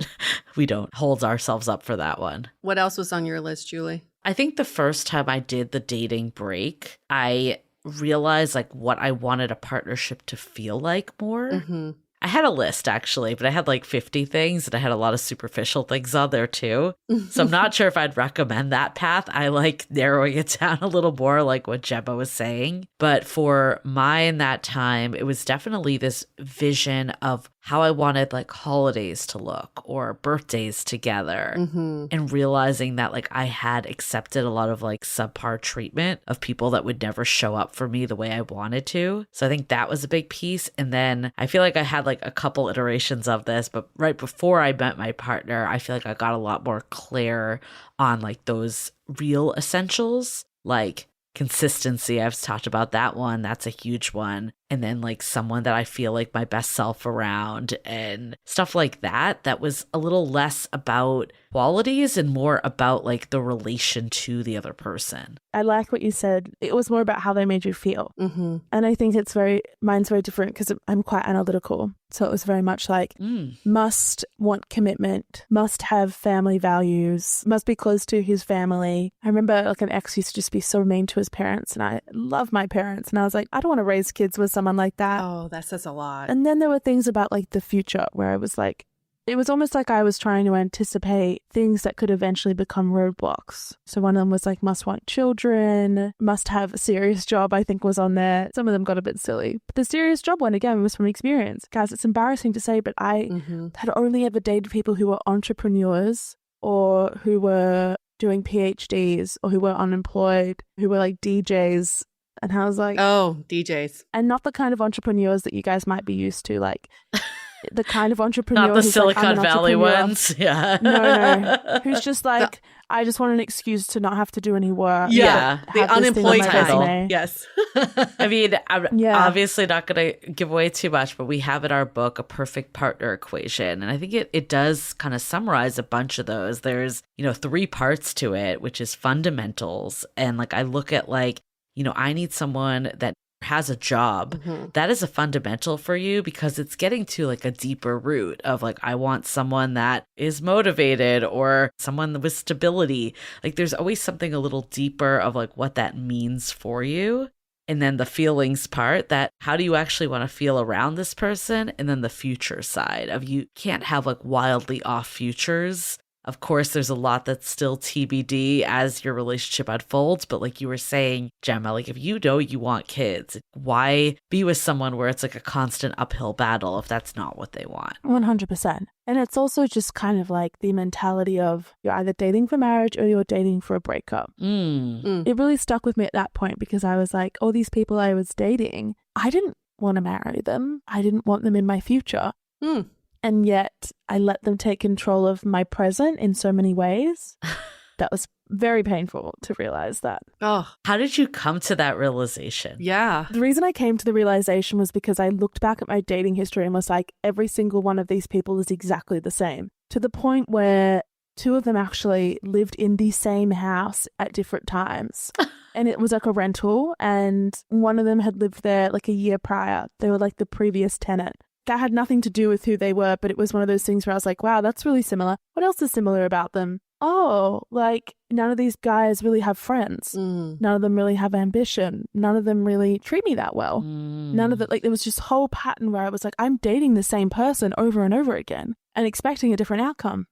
we don't hold ourselves up for that one. What else was on your list, Julie? I think the first time I did the dating break, I realized like what I wanted a partnership to feel like more. I had a list actually, but I had like 50 things and I had a lot of superficial things on there too. So I'm not sure if I'd recommend that path. I like narrowing it down a little more, like what Jemma was saying. But for mine that time, it was definitely this vision of how I wanted like holidays to look or birthdays together, and realizing that like I had accepted a lot of like subpar treatment of people that would never show up for me the way I wanted to. So I think that was a big piece. And then I feel like I had like a couple iterations of this, but right before I met my partner, I feel like I got a lot more clear on like those real essentials, like consistency. I've talked about that one. That's a huge one. And then like someone that I feel like my best self around and stuff like that. That was a little less about qualities and more about like the relation to the other person. I like what you said. It was more about how they made you feel. And I think mine's very different because I'm quite analytical. So it was very much like must want commitment, must have family values, must be close to his family. I remember like an ex used to just be so mean to his parents, and I love my parents. And I was like, I don't want to raise kids with someone like that. Oh, that says a lot. And then there were things about like the future where I was like, it was almost like I was trying to anticipate things that could eventually become roadblocks. So one of them was like must want children, must have a serious job, I think was on there. Some of them got a bit silly. But the serious job one, again, was from experience. Guys, it's embarrassing to say, but I had only ever dated people who were entrepreneurs or who were doing PhDs or who were unemployed, who were like DJs. And I was like, oh, DJs. And not the kind of entrepreneurs that you guys might be used to, like the kind of entrepreneur not the who's Silicon like, Valley ones. Yeah. No. Who's just like, I just want an excuse to not have to do any work. Yeah. The unemployed title. Resume. Yes. I mean, I'm obviously not going to give away too much, but we have in our book a perfect partner equation. And I think it does kind of summarize a bunch of those. There's, 3 parts to it, which is fundamentals. And like, I look at like, I need someone that has a job, that is a fundamental for you because it's getting to like a deeper root of like, I want someone that is motivated or someone with stability. Like there's always something a little deeper of like what that means for you. And then the feelings part, that how do you actually want to feel around this person? And then the future side of you can't have like wildly off futures. Of course, there's a lot that's still TBD as your relationship unfolds. But like you were saying, Jemma, like if you know you want kids, why be with someone where it's like a constant uphill battle if that's not what they want? 100%. And it's also just kind of like the mentality of you're either dating for marriage or you're dating for a breakup. It really stuck with me at that point because I was like, all these people I was dating, I didn't want to marry them. I didn't want them in my future. And yet I let them take control of my present in so many ways. That was very painful to realize that. Oh, how did you come to that realization? Yeah. The reason I came to the realization was because I looked back at my dating history and was like, every single one of these people is exactly the same. To the point where 2 of them actually lived in the same house at different times. And it was like a rental. And one of them had lived there like a year prior. They were like the previous tenant. That had nothing to do with who they were, but it was one of those things where I was like, wow, that's really similar. What else is similar about them? Oh, like none of these guys really have friends. None of them really have ambition. None of them really treat me that well. None of it, like there was just a whole pattern where I was like, I'm dating the same person over and over again and expecting a different outcome.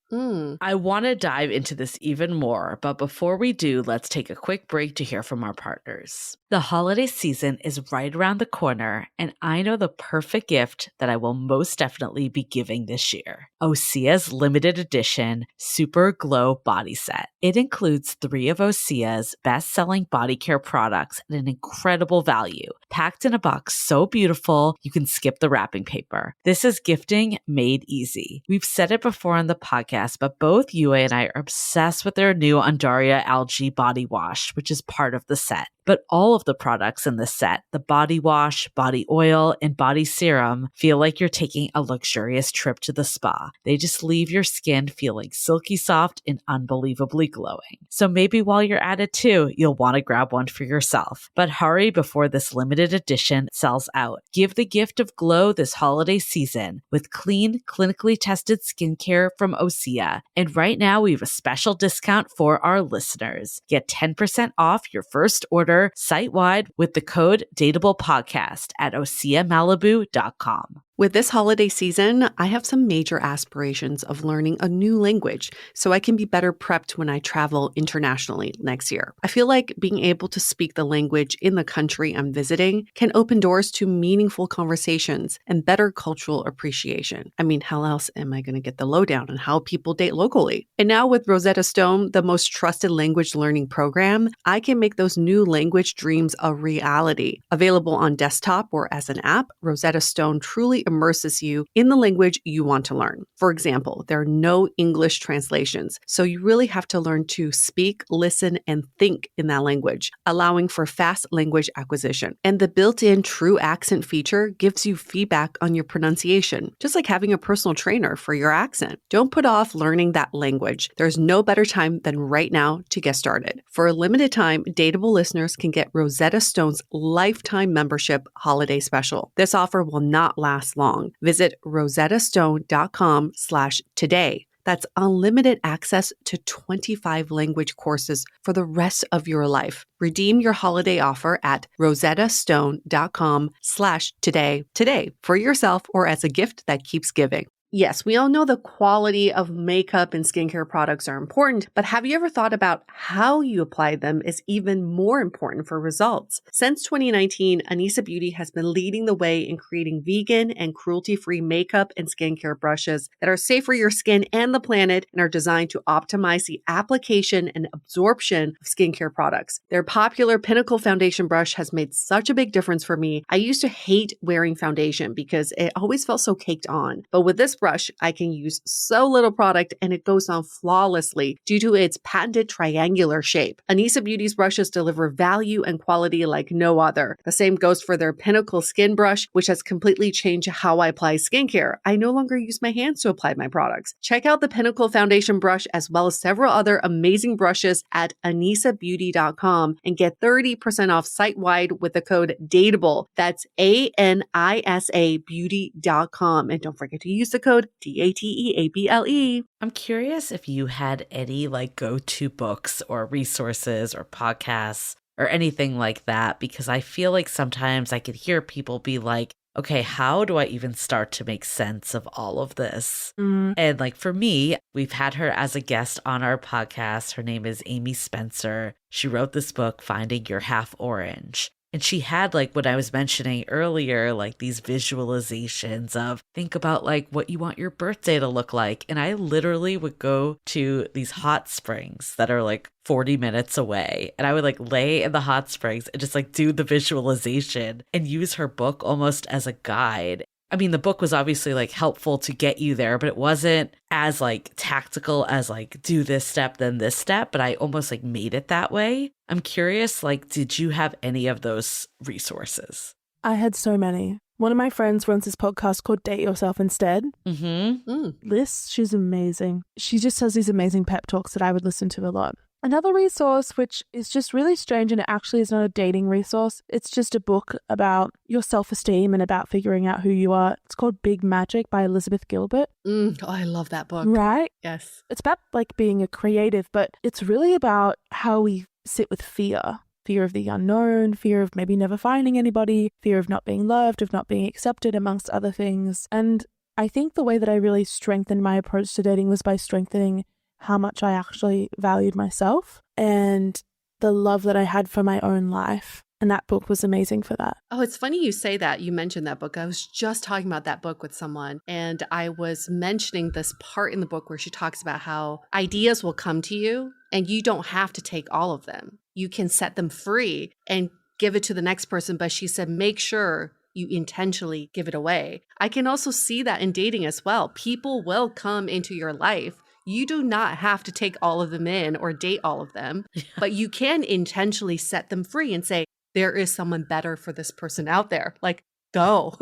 I want to dive into this even more, but before we do, let's take a quick break to hear from our partners. The holiday season is right around the corner, and I know the perfect gift that I will most definitely be giving this year. Osea's limited edition Super Glow Body Set. It includes 3 of Osea's best-selling body care products at an incredible value, packed in a box so beautiful you can skip the wrapping paper. This is gifting made easy. We've said it before on the podcast, but both Yue and I are obsessed with their new Undaria algae body wash, which is part of the set. But all of the products in the set, the body wash, body oil, and body serum, feel like you're taking a luxurious trip to the spa. They just leave your skin feeling silky soft and unbelievably glowing. So maybe while you're at it too, you'll want to grab one for yourself. But hurry before this limited edition sells out. Give the gift of glow this holiday season with clean, clinically tested skincare from Osea. And right now we have a special discount for our listeners. Get 10% off your first order site-wide with the code DATEABLEPODCAST at OseaMalibu.com. With this holiday season, I have some major aspirations of learning a new language so I can be better prepped when I travel internationally next year. I feel like being able to speak the language in the country I'm visiting can open doors to meaningful conversations and better cultural appreciation. I mean, how else am I going to get the lowdown on how people date locally? And now with Rosetta Stone, the most trusted language learning program, I can make those new language dreams a reality. Available on desktop or as an app, Rosetta Stone truly immerses you in the language you want to learn. For example, there are no English translations, so you really have to learn to speak, listen, and think in that language, allowing for fast language acquisition. And the built-in true accent feature gives you feedback on your pronunciation, just like having a personal trainer for your accent. Don't put off learning that language. There's no better time than right now to get started. For a limited time, Dateable listeners can get Rosetta Stone's lifetime membership holiday special. This offer will not last long. Visit rosettastone.com/today. That's unlimited access to 25 language courses for the rest of your life. Redeem your holiday offer at rosettastone.com/today today for yourself or as a gift that keeps giving. Yes, we all know the quality of makeup and skincare products are important, but have you ever thought about how you apply them is even more important for results? Since 2019, Anissa Beauty has been leading the way in creating vegan and cruelty-free makeup and skincare brushes that are safe for your skin and the planet and are designed to optimize the application and absorption of skincare products. Their popular Pinnacle foundation brush has made such a big difference for me. I used to hate wearing foundation because it always felt so caked on, but with this brush I can use so little product and it goes on flawlessly due to its patented triangular shape. Anissa Beauty's brushes deliver value and quality like no other. The same goes for their Pinnacle Skin Brush, which has completely changed how I apply skincare. I no longer use my hands to apply my products. Check out the Pinnacle Foundation Brush as well as several other amazing brushes at anissabeauty.com and get 30% off site-wide with the code DATEABLE. That's ANISA beauty.com. And don't forget to use the code DATEABLE. I'm curious if you had any like go-to books or resources or podcasts or anything like that, because I feel like sometimes I could hear people be like, okay, how do I even start to make sense of all of this? And like for me, we've had her as a guest on our podcast. Her name is Amy Spencer. She wrote this book, Finding Your Half Orange. And she had like what I was mentioning earlier, like these visualizations of think about like what you want your birthday to look like. And I literally would go to these hot springs that are like 40 minutes away. And I would like lay in the hot springs and just like do the visualization and use her book almost as a guide. I mean, the book was obviously like helpful to get you there, but it wasn't as like tactical as like do this step, then this step, but I almost like made it that way. I'm curious, like, did you have any of those resources? I had so many. One of my friends runs this podcast called Date Yourself Instead. Liz, she's amazing. She just has these amazing pep talks that I would listen to a lot. Another resource, which is just really strange, and it actually is not a dating resource. It's just a book about your self-esteem and about figuring out who you are. It's called Big Magic by Elizabeth Gilbert. Oh, I love that book. Right? Yes. It's about like being a creative, but it's really about how we sit with fear. Fear of the unknown, fear of maybe never finding anybody, fear of not being loved, of not being accepted, amongst other things. And I think the way that I really strengthened my approach to dating was by strengthening how much I actually valued myself and the love that I had for my own life. And that book was amazing for that. Oh, it's funny you say that. You mentioned that book. I was just talking about that book with someone, and I was mentioning this part in the book where she talks about how ideas will come to you and you don't have to take all of them. You can set them free and give it to the next person. But she said, make sure you intentionally give it away. I can also see that in dating as well. People will come into your life. You do not have to take all of them in or date all of them, but you can intentionally set them free and say, there is someone better for this person out there. Like, go,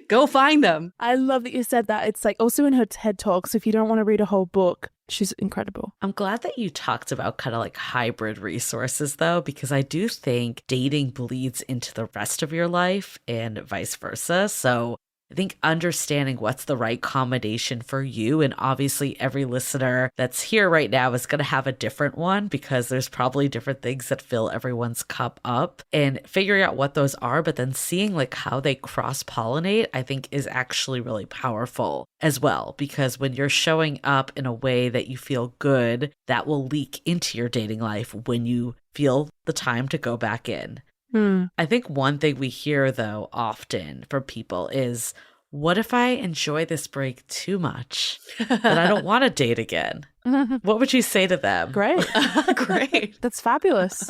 go find them. I love that you said that. It's like also in her TED Talks, if you don't want to read a whole book, she's incredible. I'm glad that you talked about kind of like hybrid resources though, because I do think dating bleeds into the rest of your life and vice versa. So I think understanding what's the right combination for you, and obviously every listener that's here right now is going to have a different one because there's probably different things that fill everyone's cup up, and figuring out what those are, but then seeing like how they cross-pollinate, I think is actually really powerful as well, because when you're showing up in a way that you feel good, that will leak into your dating life when you feel the time to go back in. I think one thing we hear, though, often from people is, what if I enjoy this break too much that I don't want to date again? What would you say to them? Great. Great. That's fabulous.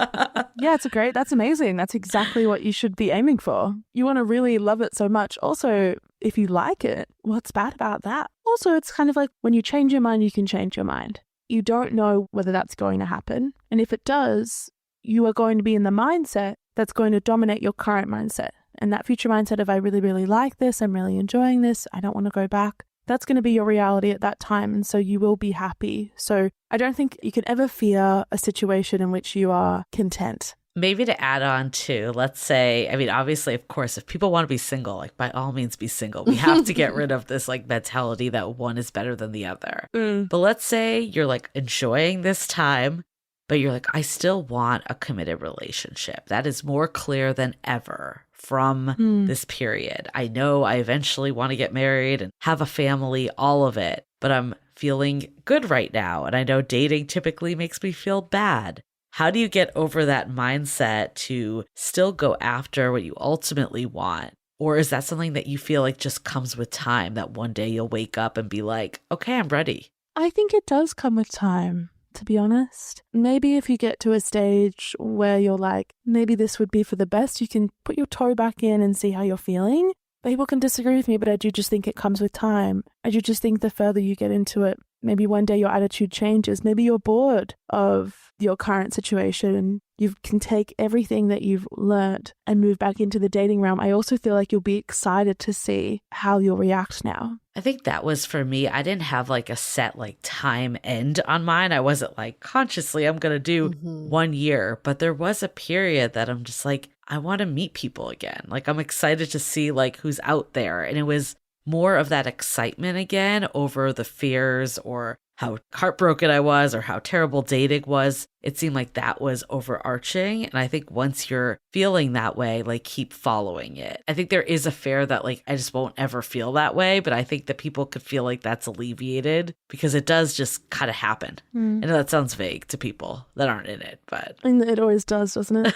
Yeah, that's amazing. That's exactly what you should be aiming for. You want to really love it so much. Also, if you like it, what's bad about that? Also, it's kind of like when you change your mind, you can change your mind. You don't know whether that's going to happen. And if it does, you are going to be in the mindset that's going to dominate your current mindset. And that future mindset of, I really, really like this, I'm really enjoying this, I don't want to go back. That's going to be your reality at that time. And so you will be happy. So I don't think you can ever fear a situation in which you are content. Maybe to add on to, let's say, I mean, obviously, of course, if people want to be single, like by all means be single. We have to get rid of this like mentality that one is better than the other. But let's say you're like enjoying this time, but you're like, I still want a committed relationship. That is more clear than ever from this period. I know I eventually want to get married and have a family, all of it, but I'm feeling good right now. And I know dating typically makes me feel bad. How do you get over that mindset to still go after what you ultimately want? Or is that something that you feel like just comes with time, that one day you'll wake up and be like, okay, I'm ready? I think it does come with time, to be honest. Maybe if you get to a stage where you're like, maybe this would be for the best, you can put your toe back in and see how you're feeling. people can disagree with me, but I do just think it comes with time. I do just think the further you get into it, maybe one day your attitude changes. Maybe you're bored of your current situation. You can take everything that you've learned and move back into the dating realm. I also feel like you'll be excited to see how you'll react now. I think that was for me. I didn't have like a set like time end on mine. I wasn't like consciously I'm going to do 1 year, but there was a period that I'm just like, I want to meet people again. Like I'm excited to see like who's out there. And it was more of that excitement again over the fears or how heartbroken I was or how terrible dating was. It seemed like that was overarching. And I think once you're feeling that way, like keep following it. I think there is a fear that like I just won't ever feel that way. But I think that people could feel like that's alleviated because it does just kind of happen. I know that sounds vague to people that aren't in it, but it always does, doesn't it?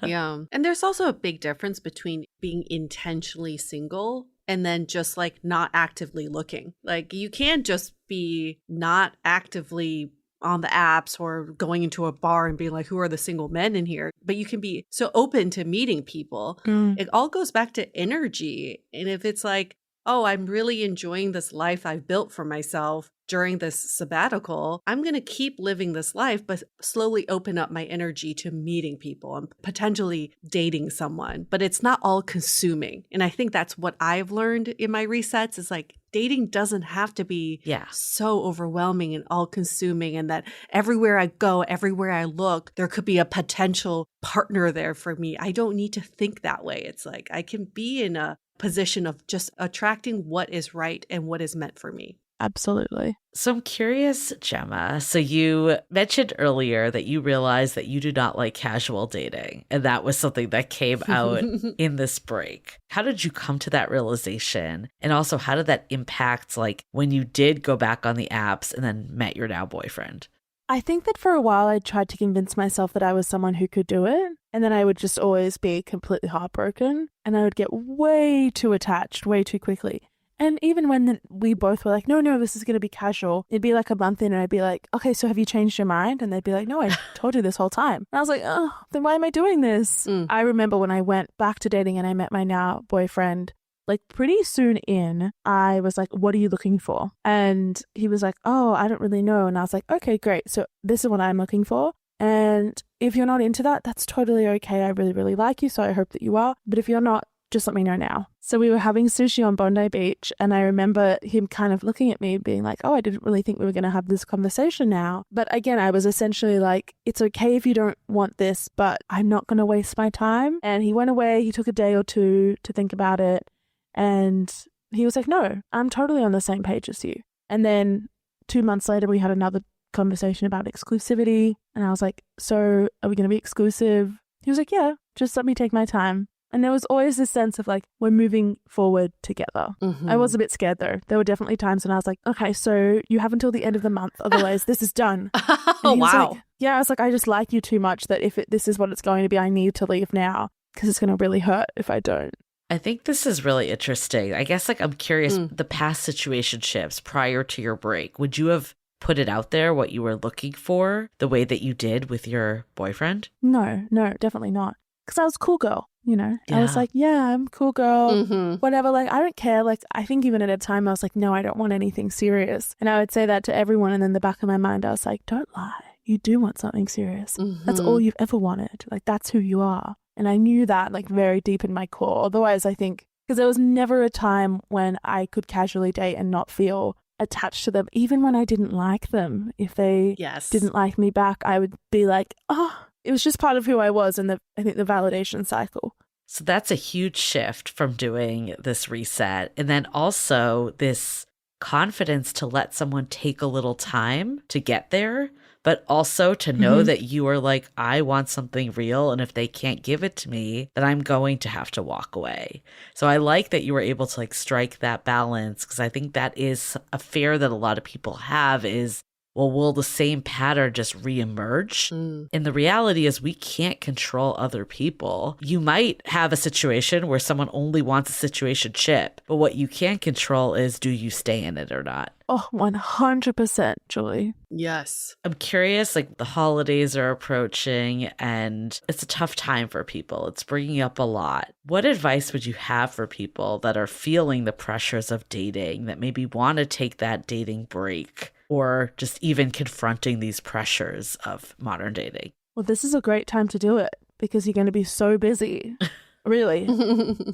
Yeah. And there's also a big difference between being intentionally single and then just like not actively looking. Like you can't just be not actively on the apps or going into a bar and being like, who are the single men in here? But you can be so open to meeting people. It all goes back to energy. And if it's like, oh, I'm really enjoying this life I've built for myself during this sabbatical, I'm going to keep living this life, but slowly open up my energy to meeting people and potentially dating someone. But it's not all consuming. And I think that's what I've learned in my resets is like, dating doesn't have to be so overwhelming and all consuming, and that everywhere I go, everywhere I look, there could be a potential partner there for me. I don't need to think that way. It's like I can be in a position of just attracting what is right and what is meant for me. Absolutely. So I'm curious, Jemma. So you mentioned earlier that you realized that you do not like casual dating. And that was something that came out in this break. How did you come to that realization? And also, how did that impact like when you did go back on the apps and then met your now boyfriend? I think that for a while I tried to convince myself that I was someone who could do it. And then I would just always be completely heartbroken. And I would get way too attached way too quickly. And even when we both were like, no, this is going to be casual, it'd be like a month in and I'd be like, okay, so have you changed your mind? And they'd be like, no, I told you this whole time. And I was like, oh, then why am I doing this? I remember when I went back to dating and I met my now boyfriend, like pretty soon in, I was like, what are you looking for? And he was like, oh, I don't really know. And I was like, okay, great. So this is what I'm looking for. And if you're not into that, that's totally okay. I really, really like you. So I hope that you are. But if you're not, just let me know now. So we were having sushi on Bondi Beach and I remember him kind of looking at me being like, oh, I didn't really think we were going to have this conversation now. But again, I was essentially like, it's okay if you don't want this, but I'm not going to waste my time. And he went away. He took a day or two to think about it. And he was like, no, I'm totally on the same page as you. And then 2 months later, we had another conversation about exclusivity. And I was like, so are we going to be exclusive? He was like, yeah, just let me take my time. And there was always this sense of like, we're moving forward together. I was a bit scared though. There were definitely times when I was like, okay, so you have until the end of the month. Otherwise, this is done. Oh, wow. Like, yeah, I was like, I just like you too much that if this is what it's going to be, I need to leave now because it's going to really hurt if I don't. I think this is really interesting. I guess like I'm curious, the past situationships prior to your break, would you have put it out there what you were looking for the way that you did with your boyfriend? No, definitely not. Because I was a cool girl, you know. I was like, yeah, I'm a cool girl, whatever. Like, I don't care. Like, I think even at a time I was like, no, I don't want anything serious. And I would say that to everyone. And then in the back of my mind, I was like, don't lie. You do want something serious. That's all you've ever wanted. Like, that's who you are. And I knew that like very deep in my core. Otherwise, I think, because there was never a time when I could casually date and not feel attached to them, even when I didn't like them. If they didn't like me back, I would be like, oh, it was just part of who I was and I think the validation cycle. So that's a huge shift from doing this reset. And then also this confidence to let someone take a little time to get there, but also to know that you are like, I want something real. And if they can't give it to me, then I'm going to have to walk away. So I like that you were able to like strike that balance, because I think that is a fear that a lot of people have is well, will the same pattern just reemerge? And the reality is we can't control other people. You might have a situation where someone only wants a situationship, but what you can control is, do you stay in it or not? Oh, 100%, Julie. Yes. I'm curious, like the holidays are approaching and it's a tough time for people. It's bringing up a lot. What advice would you have for people that are feeling the pressures of dating, that maybe want to take that dating break, or just even confronting these pressures of modern dating? Well, this is a great time to do it because you're going to be so busy. Really.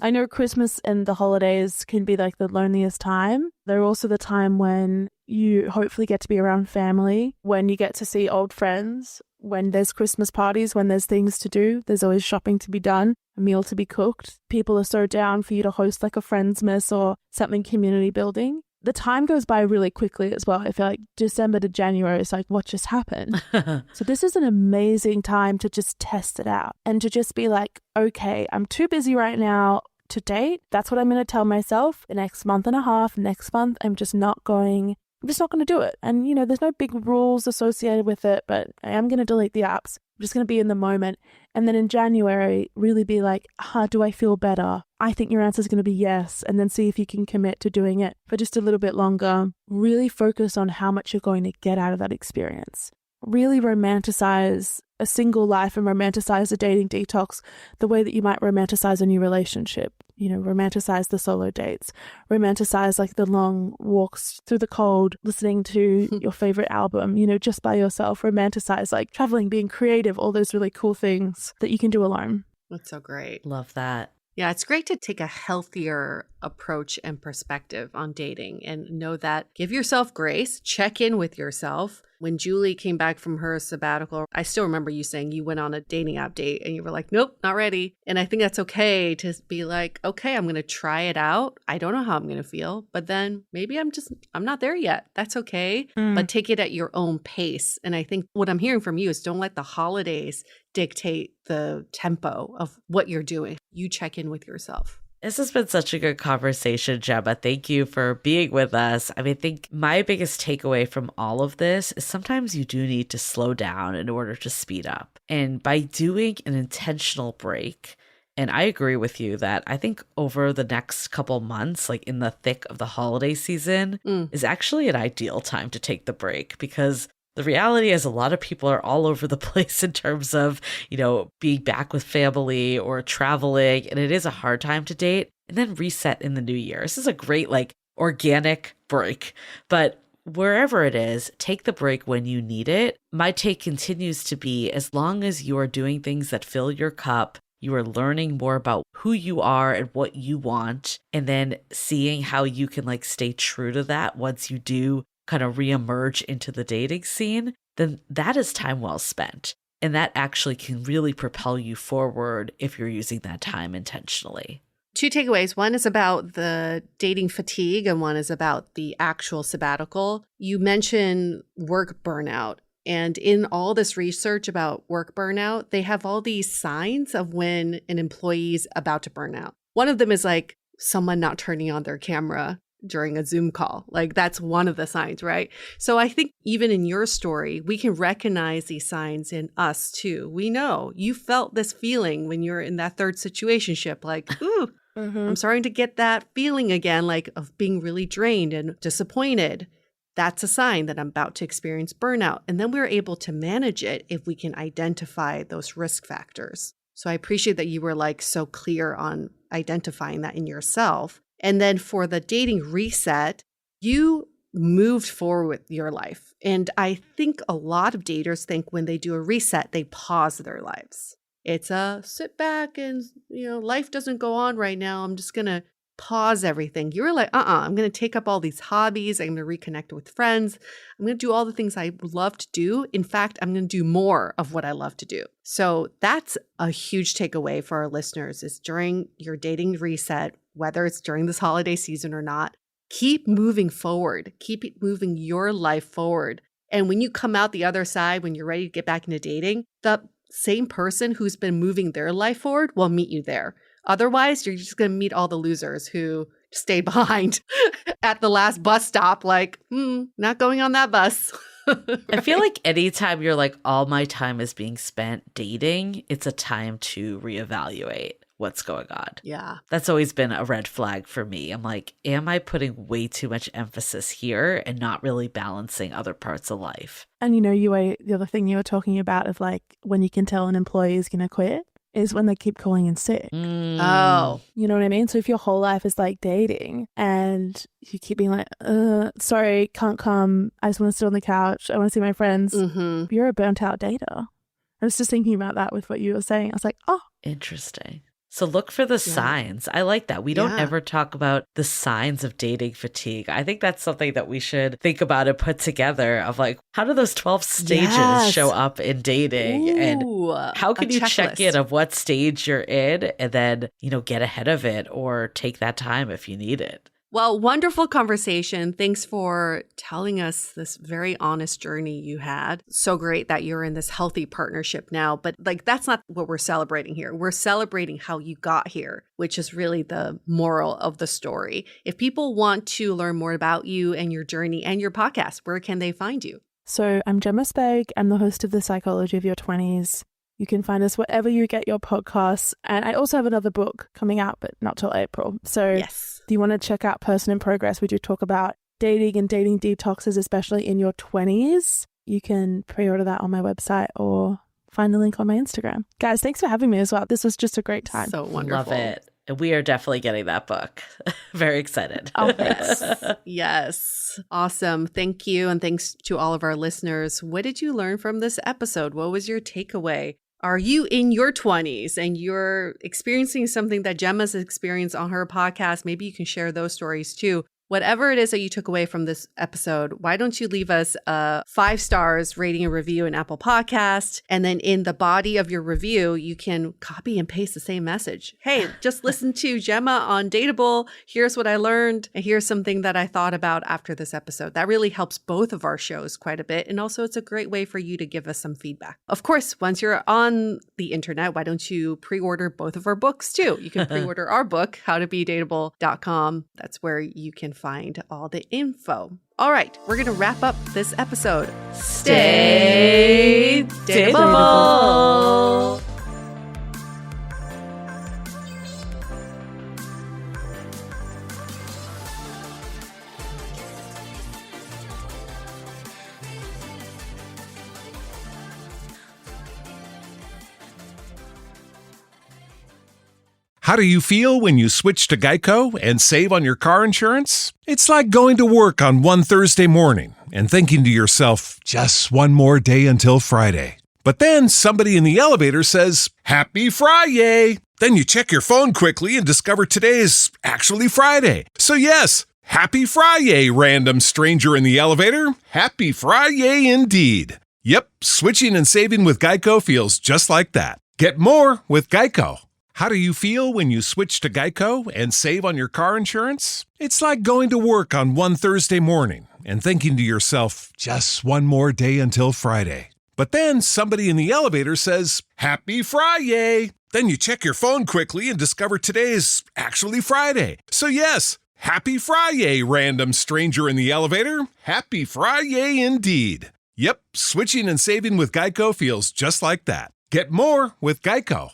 I know Christmas and the holidays can be like the loneliest time. They're also the time when you hopefully get to be around family, when you get to see old friends, when there's Christmas parties, when there's things to do. There's always shopping to be done, a meal to be cooked. People are so down for you to host like a Friendsmas or something community building. The time goes by really quickly as well. I feel like December to January is like, what just happened? So this is an amazing time to just test it out and to just be like, okay, I'm too busy right now to date. That's what I'm going to tell myself. The next month and a half, next month, I'm just not going to do it. And, you know, there's no big rules associated with it, but I am going to delete the apps. I'm just going to be in the moment. And then in January, really be like, do I feel better? I think your answer is going to be yes. And then see if you can commit to doing it for just a little bit longer. Really focus on how much you're going to get out of that experience. Really romanticize a single life and romanticize a dating detox the way that you might romanticize a new relationship. You know, romanticize the solo dates, romanticize like the long walks through the cold, listening to your favorite album, you know, just by yourself. Romanticize like traveling, being creative, all those really cool things that you can do alone. That's so great. Love that. Yeah, it's great to take a healthier approach and perspective on dating and know that give yourself grace, check in with yourself. When Julie came back from her sabbatical, I still remember you saying you went on a dating app date and you were like, nope, not ready. And I think that's okay to be like, okay, I'm going to try it out. I don't know how I'm going to feel, but then maybe I'm not there yet. That's okay. But take it at your own pace. And I think what I'm hearing from you is don't let the holidays dictate the tempo of what you're doing. You check in with yourself. This has been such a good conversation, Jemma. Thank you for being with us. I mean, I think my biggest takeaway from all of this is sometimes you do need to slow down in order to speed up. And by doing an intentional break, and I agree with you that I think over the next couple months, like in the thick of the holiday season, is actually an ideal time to take the break, because the reality is a lot of people are all over the place in terms of, you know, being back with family or traveling, and it is a hard time to date, and then reset in the new year. This is a great, like, organic break. But wherever it is, take the break when you need it. My take continues to be, as long as you are doing things that fill your cup, you are learning more about who you are and what you want, and then seeing how you can like stay true to that once you do kind of reemerge into the dating scene, then that is time well spent. And that actually can really propel you forward if you're using that time intentionally. 2 takeaways. One is about the dating fatigue and one is about the actual sabbatical. You mentioned work burnout. And in all this research about work burnout, they have all these signs of when an employee is about to burn out. One of them is like someone not turning on their camera during a Zoom call. Like that's one of the signs, right? So I think even in your story, we can recognize these signs in us too. We know you felt this feeling when you're in that third situationship, like, ooh, I'm starting to get that feeling again, like of being really drained and disappointed. That's a sign that I'm about to experience burnout. And then we're able to manage it if we can identify those risk factors. So I appreciate that you were like so clear on identifying that in yourself. And then for the dating reset, you moved forward with your life. And I think a lot of daters think when they do a reset, they pause their lives. It's a sit back and, you know, life doesn't go on right now. I'm just going to pause everything. You were like, I'm going to take up all these hobbies. I'm going to reconnect with friends. I'm going to do all the things I love to do. In fact, I'm going to do more of what I love to do. So that's a huge takeaway for our listeners is during your dating reset, whether it's during this holiday season or not, keep moving forward. Keep moving your life forward. And when you come out the other side, when you're ready to get back into dating, the same person who's been moving their life forward will meet you there. Otherwise, you're just going to meet all the losers who stayed behind at the last bus stop, like, not going on that bus. I feel like anytime you're like, all my time is being spent dating, it's a time to reevaluate what's going on. Yeah. That's always been a red flag for me. I'm like, am I putting way too much emphasis here and not really balancing other parts of life? And the other thing you were talking about of like when you can tell an employee is going to quit is when they keep calling in sick. Oh. You know what I mean? So if your whole life is like dating and you keep being like, sorry, can't come. I just want to sit on the couch. I want to see my friends. Mm-hmm. You're a burnt out dater. I was just thinking about that with what you were saying. I was like, oh. Interesting. So look for the signs. I like that. We don't ever talk about the signs of dating fatigue. I think that's something that we should think about and put together of like, how do those 12 stages show up in dating? And how can you check in of what stage you're in and then, get ahead of it or take that time if you need it? Well, wonderful conversation. Thanks for telling us this very honest journey you had. So great that you're in this healthy partnership now. But like, that's not what we're celebrating here. We're celebrating how you got here, which is really the moral of the story. If people want to learn more about you and your journey and your podcast, where can they find you? So I'm Jemma Sbeg. I'm the host of The Psychology of Your 20s. You can find us wherever you get your podcasts. And I also have another book coming out, but not till April. So if you want to check out Person in Progress, we do talk about dating and dating detoxes, especially in your 20s. You can pre-order that on my website or find the link on my Instagram. Guys, thanks for having me as well. This was just a great time. So wonderful. Love it. We are definitely getting that book. Very excited. Oh, thanks. Yes. Awesome. Thank you. And thanks to all of our listeners. What did you learn from this episode? What was your takeaway? Are you in your 20s and you're experiencing something that Jemma's experienced on her podcast? Maybe you can share those stories too. Whatever it is that you took away from this episode, why don't you leave us a 5 stars rating and review in Apple Podcast? And then in the body of your review, you can copy and paste the same message. Hey, just listen to Jemma on Dateable. Here's what I learned. And here's something that I thought about after this episode. That really helps both of our shows quite a bit. And also it's a great way for you to give us some feedback. Of course, once you're on the internet, why don't you pre-order both of our books too? You can pre-order our book, howtobedateable.com. That's where you can find all the info. All right, we're going to wrap up this episode. Stay dateable. How do you feel when you switch to Geico and save on your car insurance? It's like going to work on one Thursday morning and thinking to yourself, just one more day until Friday. But then somebody in the elevator says, Happy Friday! Then you check your phone quickly and discover today is actually Friday. So yes, Happy Friday, random stranger in the elevator. Happy Friday indeed. Yep, switching and saving with Geico feels just like that. Get more with Geico. How do you feel when you switch to Geico and save on your car insurance? It's like going to work on one Thursday morning and thinking to yourself, just one more day until Friday. But then somebody in the elevator says, Happy Friday! Then you check your phone quickly and discover today is actually Friday. So yes, Happy Friday, random stranger in the elevator. Happy Friday indeed. Yep, switching and saving with Geico feels just like that. Get more with Geico.